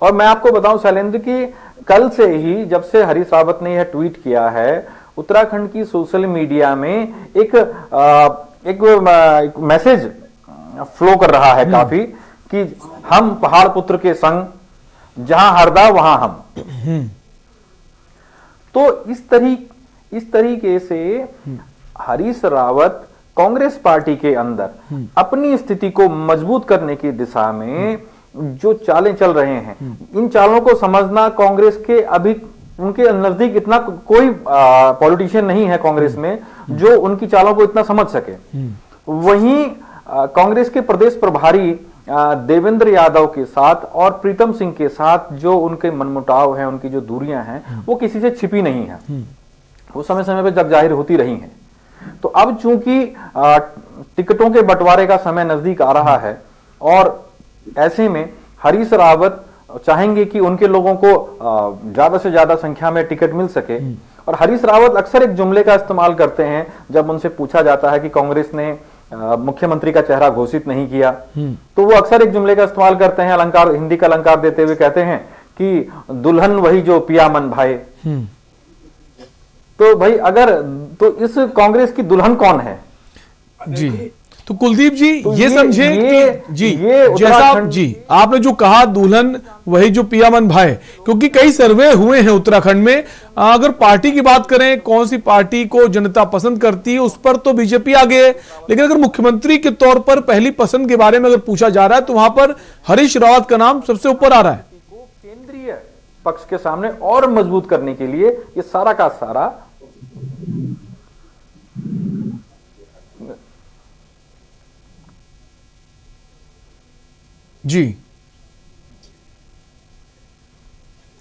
और मैं आपको बताऊं शैलेंद्र की कल से ही, जब से हरीश रावत ने यह ट्वीट किया है, उत्तराखंड की सोशल मीडिया में एक मैसेज फ्लो कर रहा है काफी, कि हम पहाड़ पुत्र के संग, जहां हरदा वहां हम। तो इस तरीके से हरीश रावत कांग्रेस पार्टी के अंदर अपनी स्थिति को मजबूत करने की दिशा में जो चालें चल रहे हैं, इन चालों को समझना कांग्रेस के अभी उनके नजदीक इतना कोई पॉलिटिशियन नहीं है कांग्रेस में जो उनकी चालों को इतना समझ सके। वहीं कांग्रेस के प्रदेश प्रभारी देवेंद्र यादव के साथ और प्रीतम सिंह के साथ जो उनके मनमुटाव हैं, उनकी जो दूरियां हैं, वो किसी से छिपी नहीं है, वो समय समय पर जग जाहिर होती रही हैं। तो अब चूंकि टिकटों के बंटवारे का समय नजदीक आ रहा है, और ऐसे में हरीश रावत चाहेंगे कि उनके लोगों को ज्यादा से ज्यादा संख्या में टिकट मिल सके, और हरीश रावत अक्सर एक जुमले का इस्तेमाल करते हैं जब उनसे पूछा जाता है कि कांग्रेस ने मुख्यमंत्री का चेहरा घोषित नहीं किया, तो वो अक्सर एक जुमले का इस्तेमाल करते हैं, अलंकार, हिंदी का अलंकार देते हुए कहते हैं कि दुल्हन वही जो पिया मन भाए। तो भाई तो इस कांग्रेस की दुल्हन कौन है? जी, तो कुलदीप जी तो ये समझे जैसा जी आपने जो कहा, दुल्हन वही जो पिया मन भाई, क्योंकि कई सर्वे हुए हैं उत्तराखंड में। अगर पार्टी की बात करें, कौन सी पार्टी को जनता पसंद करती है, उस पर तो बीजेपी आगे है, लेकिन अगर मुख्यमंत्री के तौर पर पहली पसंद के बारे में अगर पूछा जा रहा है तो वहां पर हरीश रावत का नाम सबसे ऊपर आ रहा है। केंद्रीय पक्ष के सामने और मजबूत करने के लिए ये सारा का सारा जी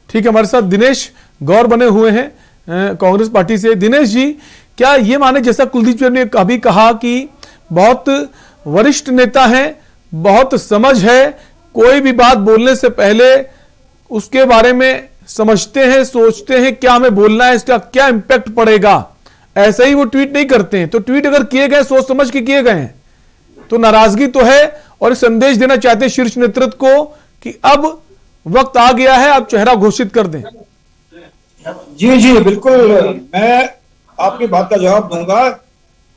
ठीक है, हमारे साथ दिनेश गौर बने हुए हैं कांग्रेस पार्टी से। दिनेश जी, क्या ये माने, जैसा कुलदीप जी ने अभी कहा कि बहुत वरिष्ठ नेता हैं, बहुत समझ है, कोई भी बात बोलने से पहले उसके बारे में समझते हैं, सोचते हैं क्या हमें बोलना है, इसका क्या इंपैक्ट पड़ेगा। ऐसे ही वो ट्वीट नहीं करते हैं। तो ट्वीट अगर किए गए सोच समझ के किए गए हैं तो नाराजगी तो है, और संदेश देना चाहते हैं शीर्ष नेतृत्व को कि अब वक्त आ गया है, आप चेहरा घोषित कर दें। जी जी बिल्कुल, मैं आपकी बात का जवाब दूंगा।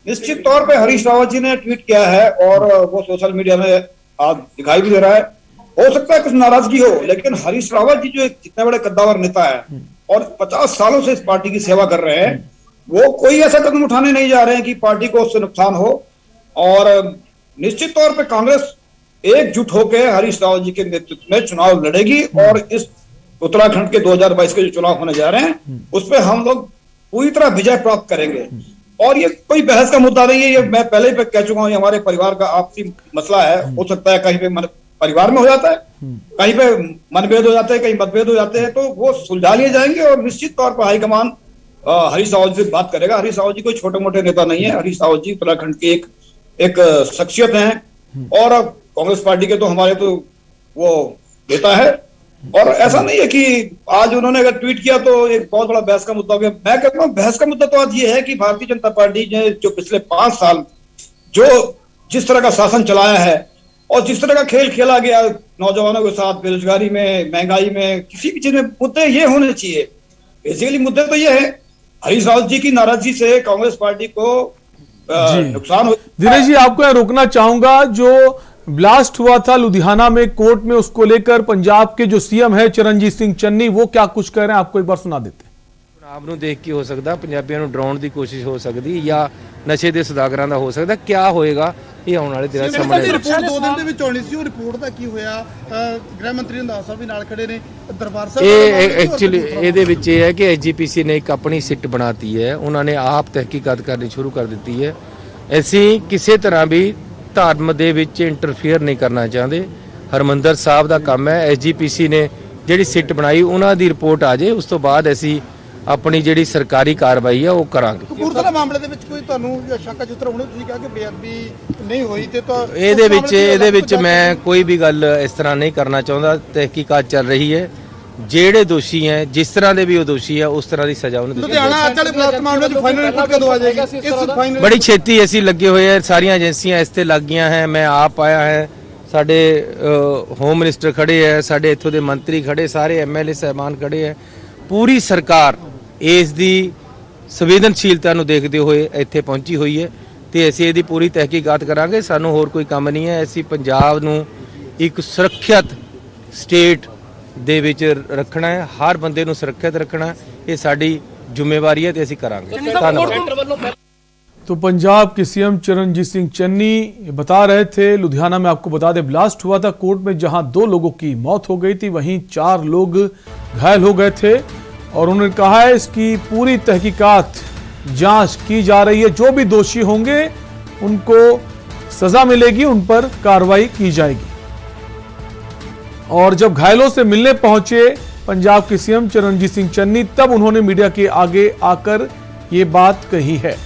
निश्चित तौर पे हरीश रावत जी ने ट्वीट किया है और वो सोशल मीडिया में आज दिखाई भी दे रहा है। हो सकता है कुछ नाराजगी हो, लेकिन हरीश रावत जी जो एक जितने बड़े कद्दावर नेता है और 50 सालों से इस पार्टी की सेवा कर रहे हैं, वो कोई ऐसा कदम उठाने नहीं जा रहे हैं कि पार्टी को उससे नुकसान हो। और निश्चित तौर पे कांग्रेस एकजुट होकर हरीश रावत जी के नेतृत्व में चुनाव लड़ेगी और इस उत्तराखंड के 2022 के जो चुनाव होने जा रहे हैं उस पर हम लोग पूरी तरह विजय प्राप्त करेंगे। और ये कोई बहस का मुद्दा नहीं है, ये मैं पहले ही कह चुका हूँ, ये हमारे परिवार का आपसी मसला है। हो सकता है कहीं पे परिवार में हो जाता है, कहीं पे मनभेद हो जाते हैं, कहीं मतभेद हो जाते हैं, तो वो सुलझा लिए जाएंगे और निश्चित तौर पर हाईकमान हरीश रावत जी से बात करेगा। हरीश रावत जी कोई छोटे मोटे नेता नहीं है। हरीश रावत जी उत्तराखंड के एक शख्सियत है और कांग्रेस पार्टी के तो हमारे तो वो नेता है। और ऐसा नहीं है कि आज उन्होंने अगर ट्वीट किया तो एक बहुत बड़ा बहस का मुद्दा हो गया। मैं कहता हूँ बहस का मुद्दा तो आज ये है कि भारतीय जनता पार्टी ने जो पिछले 5 साल जो जिस तरह का शासन चलाया है और जिस तरह का खेल खेला गया नौजवानों के साथ, बेरोजगारी में, महंगाई में, किसी भी चीज में मुद्दे ये होने चाहिए। बेसिकली मुद्दे तो ये है हरीश रावत जी की नाराजगी से कांग्रेस पार्टी को नुकसान हो। दिनेश जी, आपको यहाँ रोकना चाहूंगा, जो ब्लास्ट हुआ था लुधियाना में कोर्ट में, उसको लेकर पंजाब के जो सीएम है चरणजीत सिंह चन्नी, वो क्या कुछ कह रहे हैं, आपको एक बार सुना देते हैं। ਚੁਣਾਵ ਨੂੰ ਦੇਖ ਕੇ ਹੋ ਸਕਦਾ, ਪੰਜਾਬੀਆਂ ਨੂੰ ਡਰਾਉਣ ਦੀ ਕੋਸ਼ਿਸ਼ ਹੋ ਸਕਦੀ ਜਾਂ ਨਸ਼ੇ ਦੇ ਸੁਦਾਗਰਾਂ ਦਾ ਹੋ ਸਕਦਾ। ਕੀ ਹੋਏਗਾ ਇਹ ਆਉਣ ਵਾਲੇ ਦਿਨਾਂ ਸਾਹਮਣੇ। ਰਿਪੋਰਟ 2 ਦਿਨ ਦੇ ਵਿੱਚ ਆਉਣੀ ਸੀ, ਉਹ ਰਿਪੋਰਟ ਦਾ ਕੀ ਹੋਇਆ? ਗ੍ਰਹਿ ਮੰਤਰੀ ਰੰਧਾਵਾ ਸਾਹਿਬ ਵੀ ਨਾਲ ਖੜੇ ਨੇ, ਦਰਬਾਰ ਸਾਹਿਬ। ਇਹ ਐਕਚੁਅਲੀ ਇਹਦੇ ਵਿੱਚ ਇਹ ਹੈ ਕਿ ਐਸਜੀਪੀਸੀ ਨੇ ਇੱਕ ਆਪਣੀ ਸਿੱਟ ਬਣਾਤੀ ਹੈ, ਉਹਨਾਂ ਨੇ ਆਪ ਤਹਿਕੀਕਾਤ ਕਰਨੀ ਸ਼ੁਰੂ ਕਰ ਦਿੱਤੀ ਹੈ। ਅਸੀਂ ਕਿਸੇ ਤਰ੍ਹਾਂ ਵੀ ਧਰਮ ਦੇ ਵਿੱਚ ਇੰਟਰਫੇਅਰ ਨਹੀਂ ਕਰਨਾ ਚਾਹੁੰਦੇ। ਹਰਮੰਦਰ ਸਾਹਿਬ ਦਾ ਕੰਮ ਹੈ, ਐਸਜੀਪੀਸੀ ਨੇ ਜਿਹੜੀ ਸਿੱਟ ਬਣਾਈ ਉਹਨਾਂ ਦੀ ਰਿਪੋਰਟ ਆ ਜੇ, ਉਸ ਤੋਂ ਬਾਅਦ ਅਸੀਂ ਆਪਣੀ ਜਿਹੜੀ ਸਰਕਾਰੀ ਕਾਰਵਾਈ ਆ ਉਹ ਕਰਾਂਗੇ। ਕਪੂਰਥਲਾ ਮਾਮਲੇ ਦੇ ਵਿੱਚ ਕੋਈ ਤੁਹਾਨੂੰ ਸ਼ੱਕ ਜਿੱਤਰ ਹੋਣੇ, ਤੁਸੀਂ ਕਿਹਾ ਕਿ ਬੇਅਦਬੀ ਨਹੀਂ ਹੋਈ ਤੇ ਤਾਂ ਇਹਦੇ ਵਿੱਚ ਮੈਂ ਕੋਈ ਵੀ ਗੱਲ ਇਸ ਤਰ੍ਹਾਂ ਨਹੀਂ ਕਰਨਾ ਚਾਹੁੰਦਾ। ਤਹਿਕੀਕਾਤ ਚੱਲ ਰਹੀ ਹੈ, ਜਿਹੜੇ ਦੋਸ਼ੀ ਹੈ ਜਿਸ ਤਰ੍ਹਾਂ ਦੇ ਵੀ ਉਹ ਦੋਸ਼ੀ ਹੈ ਉਸ ਤਰ੍ਹਾਂ ਦੀ ਸਜ਼ਾ ਉਹਨੂੰ ਦਿੱਤੀ ਲੁਧਿਆਣਾ ਅੱਜ ਵਾਲੇ ਬਲਾਸਟ ਮਾਮਲੇ ਦੀ ਫਾਈਨਲ ਰਿਪੋਰਟ ਕਦੋਂ ਆ ਜਾਏਗੀ? ਇਸ ਫਾਈਨਲ ਬੜੀ ਛੇਤੀ ਅਸੀਂ ਲੱਗੇ ਹੋਏ ਆ, ਸਾਰੀਆਂ ਏਜੰਸੀਆਂ ਇਸ ਤੇ ਲੱਗ ਗਈਆਂ ਹੈ। ਮੈਂ ਆਪ ਆਇਆ ਹੈ, ਸਾਡੇ ਹੋਮ ਮਿਨਿਸਟਰ ਖੜੇ ਹੈ, ਸਾਡੇ ਇੱਥੋਂ ਦੇ ਮੰਤਰੀ ਖੜੇ, ਸਾਰੇ ਐਮਐਲਏ ਸਾਹਿਬਾਨ ਖੜੇ ਹੈ। ਪੂਰੀ ਸਰਕਾਰ ਇਸ ਦੀ ਸੰਵੇਦਨਸ਼ੀਲਤਾ ਨੂੰ ਦੇਖਦੇ ਹੋਏ ਇੱਥੇ ਪਹੁੰਚੀ ਹੋਈ ਹੈ ਤੇ ਅਸੀਂ ਇਹਦੀ ਪੂਰੀ ਤਹਿਕੀਕਾਤ ਕਰਾਂਗੇ। ਸਾਨੂੰ ਹੋਰ ਕੋਈ ਕੰਮ ਨਹੀਂ ਹੈ। ਅਸੀਂ ਪੰਜਾਬ ਨੂੰ ਇੱਕ ਸੁਰੱਖਿਅਤ ਸਟੇਟ ਦੇ ਵਿੱਚ ਰੱਖਣਾ ਹੈ, ਹਰ ਬੰਦੇ ਨੂੰ ਸੁਰੱਖਿਅਤ ਰੱਖਣਾ, ਇਹ ਸਾਡੀ ਜ਼ਿੰਮੇਵਾਰੀ ਹੈ ਤੇ ਅਸੀਂ ਕਰਾਂਗੇ। ਧੰਨਵਾਦ। तो पंजाब के सीएम चरणजीत सिंह चन्नी बता रहे थे, लुधियाना में आपको बता दें ब्लास्ट हुआ था कोर्ट में, जहां 2 लोगों की मौत हो गई थी, वहीं 4 लोग घायल हो गए थे। और उन्होंने कहा है इसकी पूरी तहकीकात जांच की जा रही है, जो भी दोषी होंगे उनको सजा मिलेगी, उन पर कार्रवाई की जाएगी। और जब घायलों से मिलने पहुंचे पंजाब के सीएम चरणजीत सिंह चन्नी, तब उन्होंने मीडिया के आगे आकर ये बात कही है।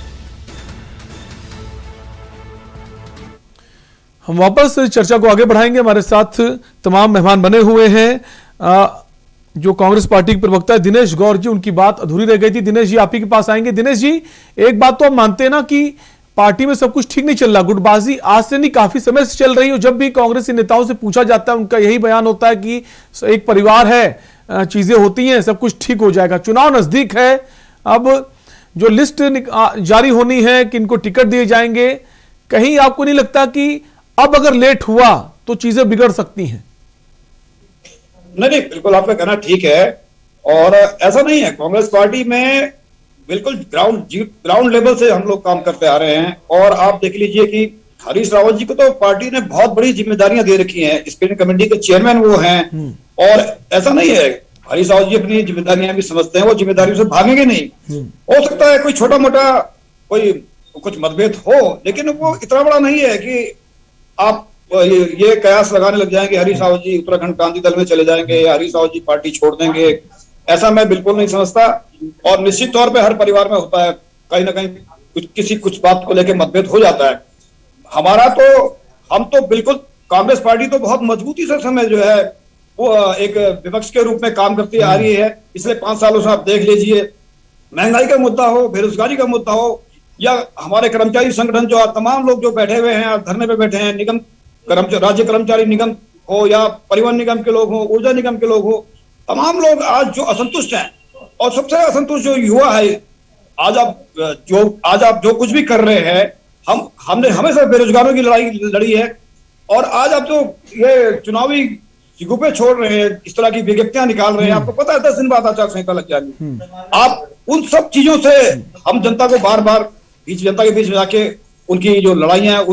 हम वापस चर्चा को आगे बढ़ाएंगे। हमारे साथ तमाम मेहमान बने हुए हैं। जो कांग्रेस पार्टी के प्रवक्ता है दिनेश गौर जी, उनकी बात अधूरी रह गई थी। दिनेश जी, आप ही के पास आएंगे। दिनेश जी, एक बात तो आप मानते हैं ना कि पार्टी में सब कुछ ठीक नहीं चल रहा, गुटबाजी आज से नहीं काफी समय से चल रही हो। जब भी कांग्रेसी नेताओं से पूछा जाता है उनका यही बयान होता है कि एक परिवार है, चीजें होती हैं, सब कुछ ठीक हो जाएगा। चुनाव नजदीक है, अब जो लिस्ट जारी होनी है कि इनको टिकट दिए जाएंगे, कहीं आपको नहीं लगता कि अब अगर लेट हुआ तो चीजें बिगड़ सकती हैं? नहीं, बिल्कुल आपका कहना ठीक है। और ऐसा नहीं है, कांग्रेस पार्टी में बिल्कुल ग्राउंड लेवल से हम लोग काम करते आ रहे हैं। और आप देख लीजिए कि हरीश रावत जी को तो पार्टी ने बहुत बड़ी जिम्मेदारियां दे रखी हैं, स्क्रीनिंग कमेटी के चेयरमैन वो हैं। और ऐसा नहीं है, हरीश रावत जी अपनी जिम्मेदारियां भी समझते हैं, वो जिम्मेदारियों से भागेंगे नहीं। हो सकता है कोई छोटा मोटा कोई कुछ मतभेद हो, लेकिन वो इतना बड़ा नहीं है कि आप ये कयास लगाने लग जाएंगे हरीश रावत जी उत्तराखंड क्रांति दल में चले जाएंगे या हरीश रावत जी पार्टी छोड़ देंगे। ऐसा मैं बिल्कुल नहीं समझता। और निश्चित तौर पे हर परिवार में होता है, कहीं ना कहीं कुछ बात को लेकर मतभेद हो जाता है। हमारा तो हम तो बिल्कुल कांग्रेस पार्टी तो बहुत मजबूती से समय जो है वो एक विपक्ष के रूप में काम करती आ रही है। पिछले 5 सालों से आप देख लीजिए, महंगाई का मुद्दा हो, बेरोजगारी का मुद्दा हो, या हमारे कर्मचारी संगठन जो तमाम लोग जो बैठे हुए हैं धरने पे बैठे हैं, निगम राज्य कर्मचारी निगम हो या परिवहन निगम के लोग हो, ऊर्जा निगम के लोग हो, तमाम लोग आज जो असंतुष्ट हैं, और सबसे असंतुष्ट जो युवा है, आज आप जो कुछ भी कर रहे हैं, हमने हमेशा बेरोजगारों की लड़ाई लड़ी है, और आज आप जो ये चुनावी सिगुपे छोड़ रहे हैं, इस तरह की विज्ञप्तियां निकाल रहे हैं, आपको पता है 10 दिन बाद आचार संहिता लग जाएगी। आप उन सब चीजों से हम जनता को बार बार जनता के बीच में जाके उनकी जो लड़ाइयां हैं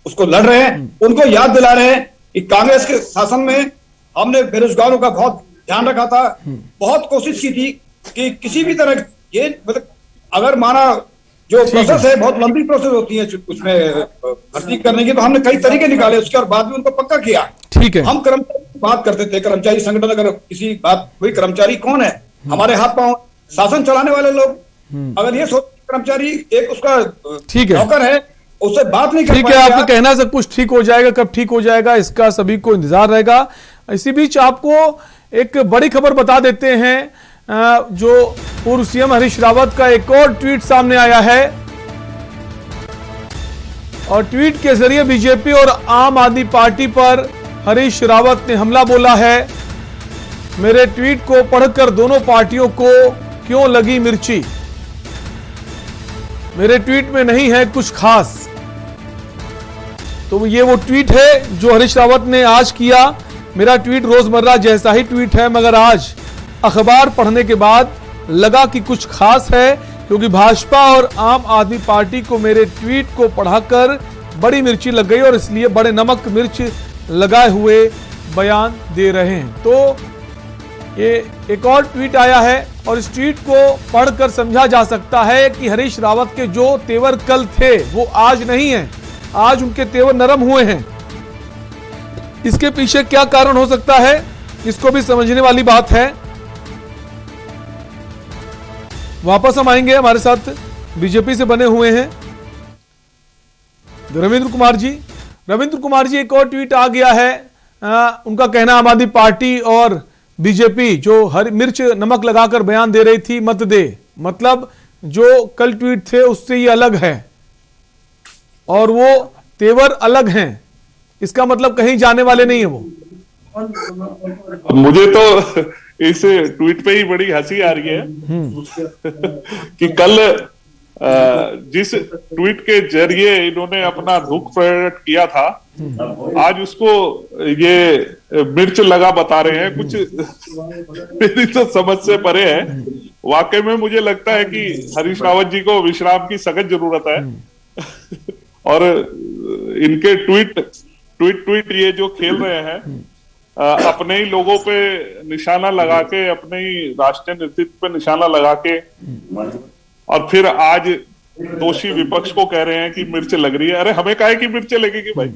उसको लड़ रहे हैं, उनको याद दिला रहे हैं कि कांग्रेस के शासन में हमने बेरोजगारों का बहुत ध्यान रखा था, बहुत कोशिश की थी कि किसी भी तरह ये मतलब अगर माना जो प्रोसेस है बहुत लंबी प्रोसेस होती है उसमें भर्ती करने की, तो हमने कई तरीके निकाले, उसके बाद भी उनको पक्का किया। ठीक है, हम कर्मचारी की बात करते थे, कर्मचारी संगठन अगर किसी बात हुई, कर्मचारी कौन है, हमारे हाथ पांव शासन चलाने वाले लोग, अगर ये सोच कर्मचारी एक उसका नौकर है, उससे बात नहीं कर ठीक है, आपका कहना सब कुछ ठीक हो जाएगा, कब ठीक हो जाएगा इसका सभी को इंतजार रहेगा। इसी बीच आपको एक बड़ी खबर बता देते हैं, जो पूर्व सीएम हरीश रावत का एक और ट्वीट सामने आया है, और ट्वीट के जरिए बीजेपी और आम आदमी पार्टी पर हरीश रावत ने हमला बोला है। मेरे ट्वीट को पढ़कर दोनों पार्टियों को क्यों लगी मिर्ची, मेरे ट्वीट में नहीं है कुछ खास। तो ये वो ट्वीट है जो हरीश रावत ने आज किया। मेरा ट्वीट रोजमर्रा जैसा ही ट्वीट है, मगर आज अखबार पढ़ने के बाद लगा कि कुछ खास है, क्योंकि भाजपा और आम आदमी पार्टी को मेरे ट्वीट को पढ़ाकर बड़ी मिर्ची लग गई, और इसलिए बड़े नमक मिर्च लगाए हुए बयान दे रहे हैं। तो ये एक और ट्वीट आया है, और इस ट्वीट को पढ़कर समझा जा सकता है कि हरीश रावत के जो तेवर कल थे वो आज नहीं है, आज उनके तेवर नरम हुए हैं। इसके पीछे क्या कारण हो सकता है, इसको भी समझने वाली बात है। वापस हम आएंगे, हमारे साथ बीजेपी से बने हुए हैं रविंद्र कुमार जी। रविंद्र कुमार जी, एक और ट्वीट आ गया है, उनका कहना आम आदमी पार्टी और बीजेपी जो हर मिर्च नमक लगाकर बयान दे रही थी मत दे, मतलब जो कल ट्वीट थे उससे ये अलग है और वो तेवर अलग हैं, इसका मतलब कहीं जाने वाले नहीं है वो। मुझे तो इस ट्वीट पे ही बड़ी हंसी आ रही है कि कल जिस ट्वीट के जरिए इन्होंने अपना दुख प्रकट किया था, आज उसको ये मिर्च लगा बता रहे हैं, कुछ मेरी तो समझ से परे है। वाकई में मुझे लगता है कि हरीश रावत जी को विश्राम की सख्त जरूरत है और इनके ट्वीट ये जो खेल रहे हैं, अपने ही लोगों पे निशाना लगा के, अपने ही राष्ट्रीय नेतृत्व पे निशाना लगा के, और फिर आज दोषी विपक्ष को कह रहे हैं कि मिर्च लग रही है। अरे हमें काहे की मिर्च लगेगी भाई,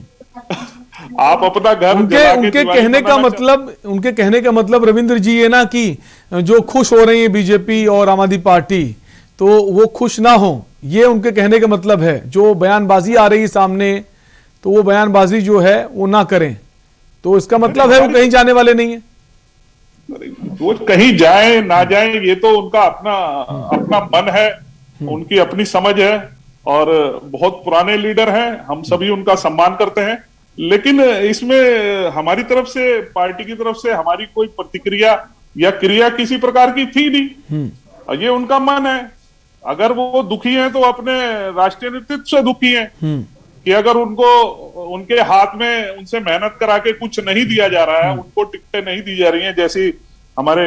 आप अपना घर उनके कहने का मतलब रविंद्र जी ये ना कि जो खुश हो रही है बीजेपी और आम आदमी पार्टी, तो वो खुश ना हो, ये उनके कहने का मतलब है। जो बयानबाजी आ रही है सामने, तो वो बयानबाजी जो है वो ना करें, तो इसका मतलब है वो कहीं जाने वाले नहीं है। वो कहीं जाए ना जाए ये तो उनका अपना मन है, उनकी अपनी समझ है, और बहुत पुराने लीडर हैं, हम सभी उनका सम्मान करते हैं। लेकिन इसमें हमारी तरफ से, पार्टी की तरफ से हमारी कोई प्रतिक्रिया या क्रिया किसी प्रकार की थी नहीं। ये उनका मन है, अगर वो दुखी हैं तो अपने राष्ट्रीय नेतृत्व से दुखी हैं कि अगर उनको उनके हाथ में उनसे मेहनत करा के कुछ नहीं दिया जा रहा है, उनको टिकटें नहीं दी जा रही हैं, जैसी हमारे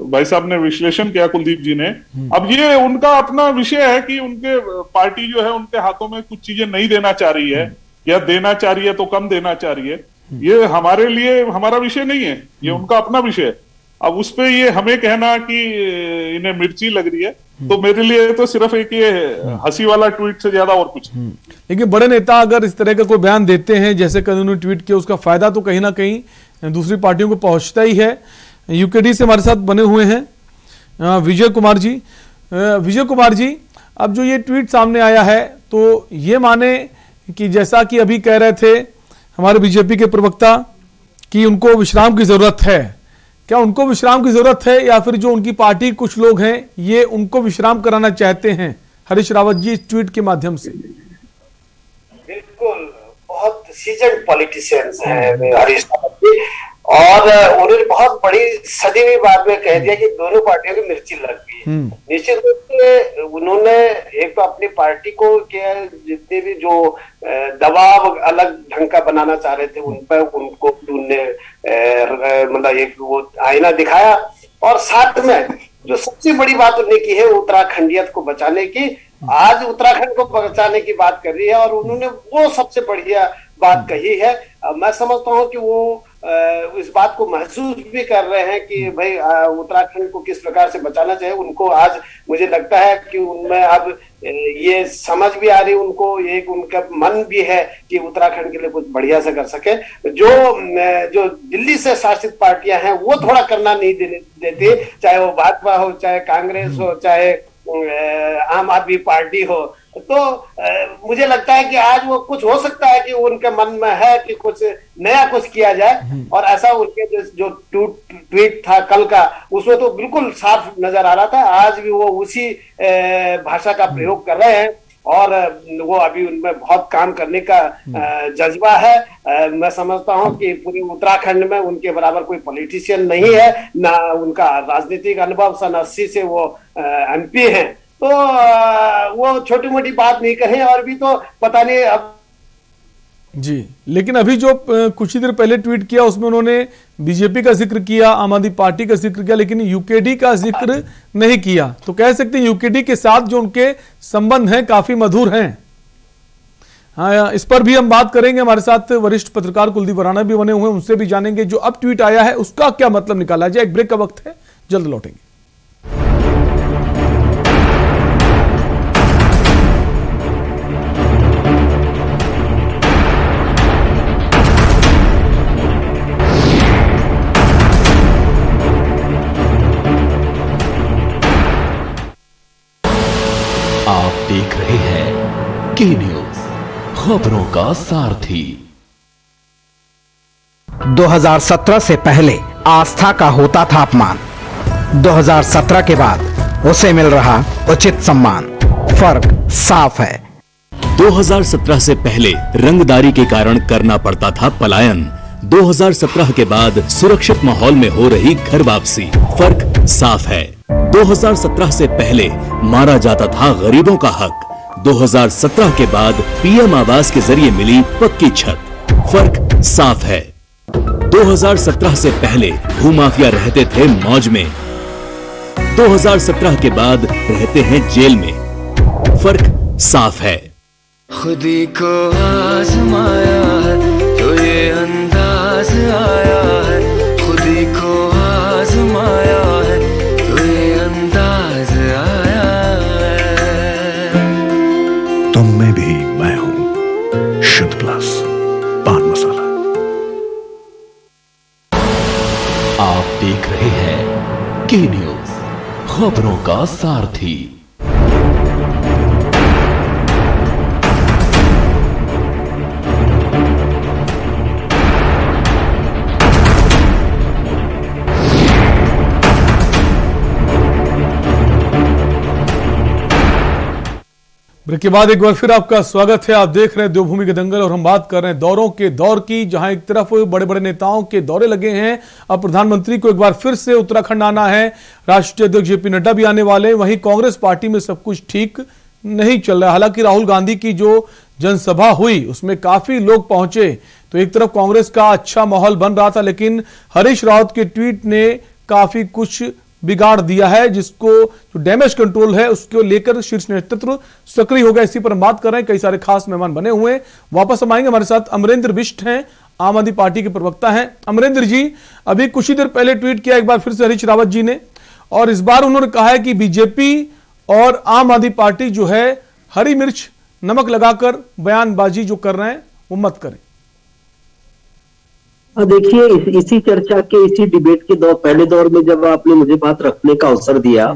भाई साहब ने विश्लेषण किया, कुलदीप जी ने। अब ये उनका अपना विषय है कि उनके पार्टी जो है उनके हाथों में कुछ चीजें नहीं देना चाह रही है, या देना चाह रही है तो कम देना चाह रही है। ये हमारे लिए हमारा विषय नहीं है, ये उनका अपना विषय है। अब उस पे ये हमें कहना कि इन्हें मिर्ची लग रही है, तो मेरे लिए तो सिर्फ एक ये हंसी वाला ट्वीट से ज्यादा और कुछ। लेकिन बड़े नेता अगर इस तरह का कोई बयान देते हैं जैसे कल उन्होंने ट्वीट किया, उसका फायदा तो कहीं ना कहीं दूसरी पार्टियों को पहुंचता ही है। यूकेडी से हमारे साथ बने हुए हैं विजय कुमार जी। विजय कुमार जी, अब जो ये ट्वीट सामने आया है, तो ये माने कि जैसा कि अभी कह रहे थे हमारे बीजेपी के प्रवक्ता कि उनको विश्राम की जरूरत है, क्या उनको विश्राम की जरूरत है या फिर जो उनकी पार्टी कुछ लोग हैं ये उनको विश्राम कराना चाहते हैं हरीश रावत जी इस ट्वीट के माध्यम से? बिल्कुल, बहुत सीजन पॉलिटिशियंस हैं हरीश रावत जी, और उन्होंने बहुत बड़ी सदी हुई बात में कह दिया कि दोनों पार्टियों की मिर्ची लग गई। निश्चित रूप से उन्होंने एक तो अपनी पार्टी को क्या जितने भी जो दबाव अलग ढंग का बनाना चाह रहे थे उन पर उनको उन्होंने मतलब एक वो आईना दिखाया, और साथ में जो सबसे बड़ी बात उन्होंने की है उत्तराखंडियत को बचाने की, आज उत्तराखंड को बचाने की बात कर रही है और उन्होंने वो सबसे बढ़िया बात कही है। मैं समझता हूँ कि वो इस बात को महसूस भी कर रहे हैं कि भाई उत्तराखंड को किस प्रकार से बचाना चाहिए। उनको आज मुझे लगता है कि उनमें अब ये समझ भी आ रही, उनको एक उनका मन भी है कि उत्तराखंड के लिए कुछ बढ़िया से कर सके। जो दिल्ली से शासित पार्टियां हैं वो थोड़ा करना नहीं देती, चाहे वो भाजपा हो, चाहे कांग्रेस हो, चाहे आम आदमी पार्टी हो। तो मुझे लगता है कि आज वो कुछ हो सकता है कि उनके मन में है कि कुछ नया कुछ किया जाए, और ऐसा उनके जो ट्वीट था कल का उसमें तो बिल्कुल साफ नजर आ रहा था। आज भी वो उसी भाषा का प्रयोग कर रहे हैं और वो अभी उनमें बहुत काम करने का जज्बा है। मैं समझता हूं कि पूरे उत्तराखंड में उनके बराबर कोई पॉलिटिशियन नहीं है, ना उनका राजनीतिक अनुभव, सन 80 से वो MP हैं, तो वो छोटी मोटी बात नहीं कहे। और भी तो पता नहीं अब जी, लेकिन अभी जो कुछ ही देर पहले ट्वीट किया उसमें उन्होंने बीजेपी का जिक्र किया, आम आदमी पार्टी का जिक्र किया, लेकिन यूकेडी का जिक्र नहीं किया। तो कह सकते हैं यूकेडी के साथ जो उनके संबंध हैं काफी मधुर हैं। हाँ, इस पर भी हम बात करेंगे। हमारे साथ वरिष्ठ पत्रकार कुलदीप राणा भी बने हुए हैं, उनसे भी जानेंगे जो अब ट्वीट आया है उसका क्या मतलब निकाला जाए। एक ब्रेक का वक्त है, जल्द लौटेंगे। आप देख रहे हैं के न्यूज, खबरों का सारथी। 2017 से पहले आस्था का होता था अपमान, 2017 के बाद उसे मिल रहा उचित सम्मान। फर्क साफ है। 2017 से पहले रंगदारी के कारण करना पड़ता था पलायन, 2017 के बाद सुरक्षित माहौल में हो रही घर वापसी। फर्क साफ है। 2017 से पहले मारा जाता था गरीबों का हक, 2017 के बाद PM आवास के जरिए मिली पक्की छत। फर्क साफ है। 2017 से पहले भूमाफिया रहते थे मौज में, 2017 के बाद रहते हैं जेल में। फर्क साफ है। खुदी को आजमाया है तो ये अंदाज आया है, खुदी को आजमाया है तो ये अंदाज आया है। तुम में भी मैं हूं, शुद्ध प्लस पान मसाला। आप देख रहे हैं के न्यूज, खबरों का सारथी। ब्रेक के बाद एक बार फिर आपका स्वागत है। आप देख रहे हैं देवभूमि के दंगल और हम बात कर रहे हैं दौरों के दौर की, जहां एक तरफ बड़े बड़े नेताओं के दौरे लगे हैं। अब प्रधानमंत्री को एक बार फिर से उत्तराखंड आना है, राष्ट्रीय अध्यक्ष JP नड्डा भी आने वाले हैं। वहीं कांग्रेस पार्टी में सब कुछ ठीक नहीं चल रहा है। हालांकि राहुल गांधी की जो जनसभा हुई उसमें काफी लोग पहुंचे, तो एक तरफ कांग्रेस का अच्छा माहौल बन रहा था, लेकिन हरीश रावत के ट्वीट ने काफी कुछ बिगाड़ दिया है, जिसको जो डैमेज कंट्रोल है उसको लेकर शीर्ष नेतृत्व सक्रिय हो गया। इसी पर हम बात कर रहे हैं। कई सारे खास मेहमान बने हुए हैं। वापस हम आएंगे। हमारे साथ अमरेंद्र बिष्ट हैं, आम आदमी पार्टी के प्रवक्ता हैं। अमरेंद्र जी, अभी कुछ ही देर पहले ट्वीट किया एक बार फिर से हरीश रावत जी ने, और इस बार उन्होंने कहा है कि बीजेपी और आम आदमी पार्टी जो है हरी मिर्च नमक लगाकर बयानबाजी जो कर रहे हैं वो मत करें। देखिए, इसी चर्चा के इसी डिबेट के पहले दौर में जब आपने मुझे बात रखने का अवसर दिया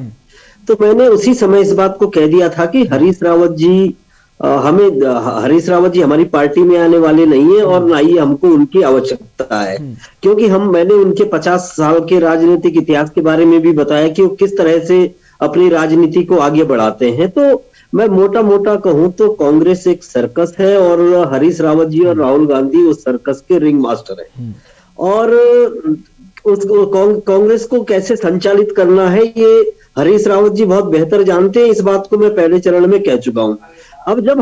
तो मैंने उसी समय इस बात को कह दिया था कि हरीश रावत जी हमें हरीश रावत जी हमारी पार्टी में आने वाले नहीं है और ना ही हमको उनकी आवश्यकता है, क्योंकि मैंने उनके 50 साल के राजनीतिक इतिहास के बारे में भी बताया कि वो किस तरह से अपनी राजनीति को आगे बढ़ाते हैं। तो मैं मोटा मोटा कहूं तो कांग्रेस एक सर्कस है और हरीश रावत जी और राहुल गांधी उस सर्कस के रिंग मास्टर है, और कांग्रेस को कैसे संचालित करना है ये हरीश रावत जी बहुत बेहतर जानते हैं। इस बात को मैं पहले चरण में कह चुका हूं। अब जब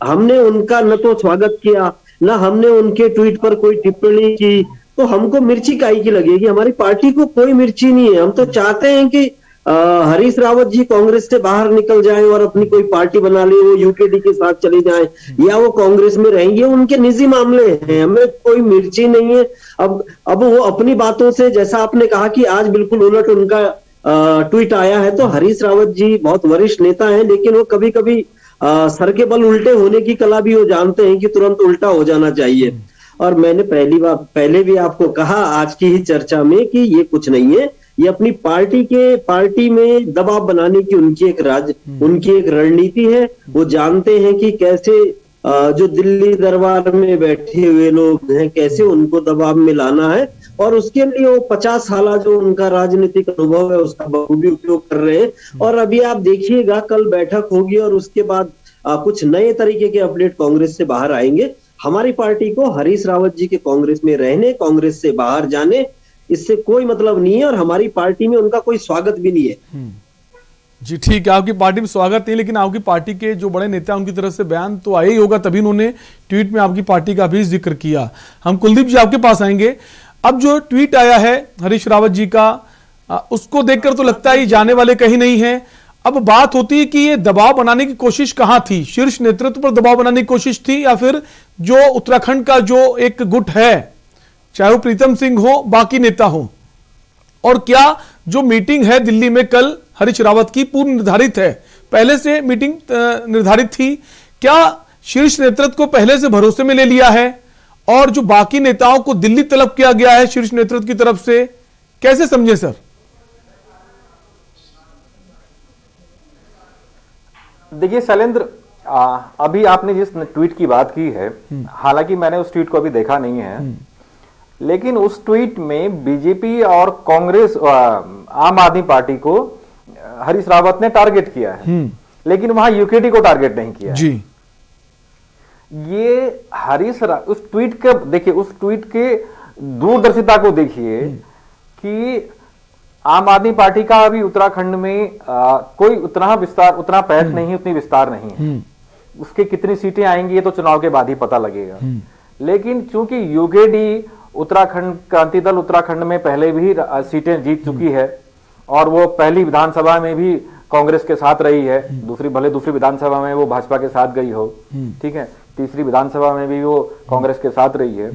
हमने उनका न तो स्वागत किया, न हमने उनके ट्वीट पर कोई टिप्पणी की, तो हमको मिर्ची काहे की लगेगी? हमारी पार्टी को कोई मिर्ची नहीं है। हम तो चाहते हैं कि हरीश रावत जी कांग्रेस से बाहर निकल जाएं और अपनी कोई पार्टी बना ले, वो यूकेडी के साथ चले जाएं या वो कांग्रेस में रहेंगे, उनके निजी मामले हैं, हमें कोई मिर्ची नहीं है। अब वो अपनी बातों से, जैसा आपने कहा कि आज बिल्कुल उलट उनका ट्वीट आया है, तो हरीश रावत जी बहुत वरिष्ठ नेता हैं, लेकिन वो कभी कभी सर के बल उल्टे होने की कला भी वो जानते हैं कि तुरंत उल्टा हो जाना चाहिए। और मैंने पहले भी आपको कहा आज की ही चर्चा में कि ये कुछ नहीं है, ये अपनी पार्टी में दबाव बनाने की उनकी एक रणनीति है। वो जानते हैं कि कैसे जो दिल्ली दरबार में बैठे हुए लोग हैं कैसे उनको दबाव में लाना है, और उसके लिए वो 50 साल जो उनका राजनीतिक अनुभव है उसका बखूबी उपयोग कर रहे हैं। और अभी आप देखिएगा कल बैठक होगी और उसके बाद कुछ नए तरीके के अपडेट कांग्रेस से बाहर आएंगे। हमारी पार्टी को हरीश रावत जी के कांग्रेस में रहने, कांग्रेस से बाहर जाने, इससे कोई मतलब नहीं है और हमारी पार्टी में उनका कोई स्वागत भी नहीं है। जी ठीक है, आपकी पार्टी में स्वागत नहीं, लेकिन आपकी पार्टी के जो बड़े नेता उनकी तरफ से बयान तो आया ही होगा, तभी उन्होंने ट्वीट में आपकी पार्टी का भी जिक्र किया। हम कुलदीप जी आपके पास आएंगे। अब जो ट्वीट आया है हरीश रावत जी का, उसको देखकर तो लगता है जाने वाले कहीं नहीं है। अब बात होती है कि ये दबाव बनाने की कोशिश कहां थी? शीर्ष नेतृत्व पर दबाव बनाने की कोशिश थी या फिर जो उत्तराखंड का जो एक गुट है, चाहे वो प्रीतम सिंह हो, बाकी नेता हो? और क्या जो मीटिंग है दिल्ली में कल हरीश रावत की पूर्व निर्धारित है, पहले से मीटिंग निर्धारित थी? क्या शीर्ष नेतृत्व को पहले से भरोसे में ले लिया है और जो बाकी नेताओं को दिल्ली तलब किया गया है शीर्ष नेतृत्व की तरफ से, कैसे समझे सर? देखिए शैलेंद्र, अभी आपने जिस ट्वीट की बात की है, हालांकि मैंने उस ट्वीट को अभी देखा नहीं है, लेकिन उस ट्वीट में बीजेपी और कांग्रेस, आम आदमी पार्टी को हरीश रावत ने टारगेट किया है, लेकिन वहां यूकेडी को टारगेट नहीं किया जी। ये उस ट्वीट के देखिए, उस ट्वीट के दूरदर्शिता को देखिए कि आम आदमी पार्टी का अभी उत्तराखंड में कोई उतना पैठ नहीं, उतनी विस्तार नहीं है। उसके कितनी सीटें आएंगी ये तो चुनाव के बाद ही पता लगेगा। लेकिन चूंकि यूकेडी उत्तराखंड क्रांति दल उत्तराखंड में पहले भी सीटें जीत चुकी है और वो पहली विधानसभा में भी कांग्रेस के साथ रही है, दूसरी विधानसभा में वो भाजपा के साथ गई हो, ठीक है, तीसरी विधानसभा में भी वो कांग्रेस के साथ रही है।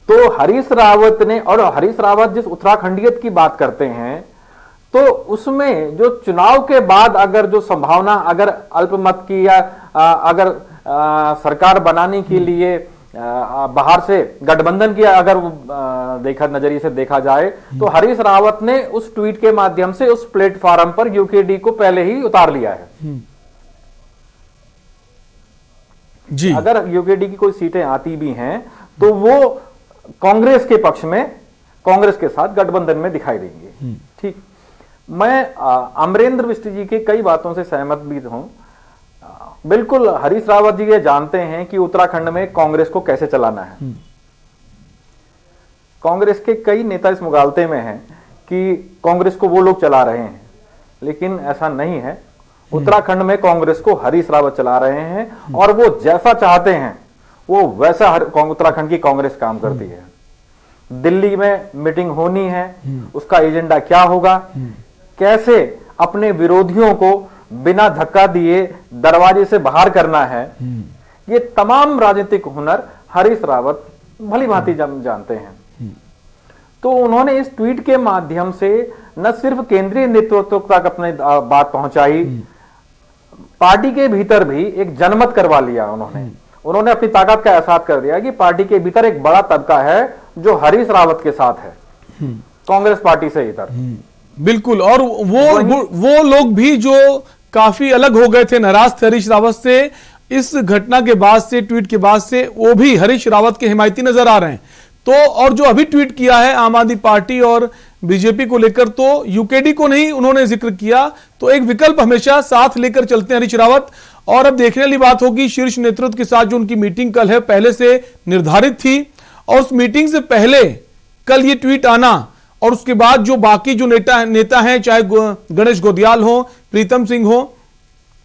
तो हरीश रावत ने, और हरीश रावत जिस उत्तराखंडियत की बात करते हैं, तो उसमें जो चुनाव के बाद अगर जो संभावना, अगर अल्पमत की या अगर सरकार बनाने के लिए बाहर से गठबंधन की अगर नजरिए से देखा जाए, तो हरीश रावत ने उस ट्वीट के माध्यम से उस प्लेटफॉर्म पर यूकेडी को पहले ही उतार लिया है जी। अगर यूकेडी की कोई सीटें आती भी हैं तो वो कांग्रेस के पक्ष में, कांग्रेस के साथ गठबंधन में दिखाई देंगे। ठीक, मैं अमरेंद्र बिष्ट जी की कई बातों से सहमत भी हूं। बिल्कुल हरीश रावत जी ये जानते हैं कि उत्तराखंड में कांग्रेस को कैसे चलाना है। कांग्रेस के कई नेता इस मुगालते में हैं कि कांग्रेस को वो लोग चला रहे हैं, लेकिन ऐसा नहीं है। उत्तराखंड में कांग्रेस को हरीश रावत चला रहे हैं और वो जैसा चाहते हैं वो वैसा उत्तराखंड की कांग्रेस काम करती है। दिल्ली में मीटिंग होनी है, उसका एजेंडा क्या होगा, कैसे अपने विरोधियों को बिना धक्का दिए दरवाजे से बाहर करना है, ये तमाम राजनीतिक हुनर हरीश रावत भली भांति जानते हैं। तो उन्होंने इस ट्वीट के माध्यम से न सिर्फ केंद्रीय नेतृत्व तक अपनी बात पहुंचाई, पार्टी के भीतर भी एक जनमत करवा लिया। उन्होंने अपनी ताकत का एहसास कर दिया कि पार्टी के भीतर एक बड़ा तबका है जो हरीश रावत के साथ है, कांग्रेस पार्टी से इधर। बिल्कुल, और वो लोग भी जो काफी अलग हो गए थे, नाराज थे हरीश रावत से, इस घटना के बाद से, ट्वीट के बाद से, वो भी हरीश रावत के हिमायती नजर आ रहे हैं। तो और जो अभी ट्वीट किया है आम आदमी पार्टी और बीजेपी को लेकर, तो यूकेडी को नहीं उन्होंने जिक्र किया। तो एक विकल्प हमेशा साथ लेकर चलते हैं हरीश रावत। और अब देखने वाली बात होगी शीर्ष नेतृत्व के साथ जो उनकी मीटिंग कल है, पहले से निर्धारित थी, और उस मीटिंग से पहले कल ये ट्वीट आना, और उसके बाद जो बाकी जो नेता हैं, चाहे गणेश गोदियाल हो, प्रीतम सिंह हो,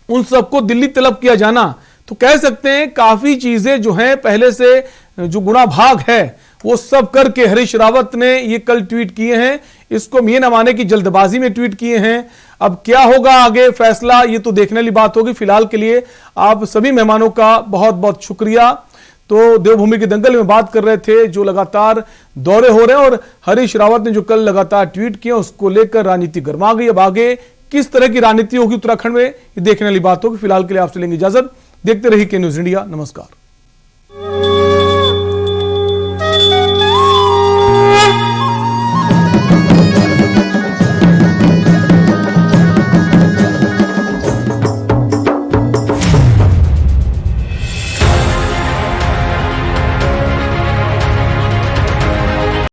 उन सबको दिल्ली तलब किया जाना, तो कह सकते हैं काफी चीजें जो हैं पहले से जो गुणा भाग है वो सब करके हरीश रावत ने ये कल ट्वीट किए हैं। इसको ये न माने कि जल्दबाजी में ट्वीट किए हैं। अब क्या होगा आगे फैसला, ये तो देखने वाली बात होगी। फिलहाल के लिए आप सभी मेहमानों का बहुत बहुत शुक्रिया। तो देवभूमि के दंगल में बात कर रहे थे, जो लगातार दौरे हो रहे हैं, और हरीश रावत ने जो कल लगातार ट्वीट किए उसको लेकर राजनीति गर्मा गई। अब आगे किस तरह की राजनीति होगी उत्तराखंड में, ये देखने वाली बात होगी। फिलहाल के लिए आपसे लेंगे इजाजत। देखते रहिए के न्यूज इंडिया। नमस्कार।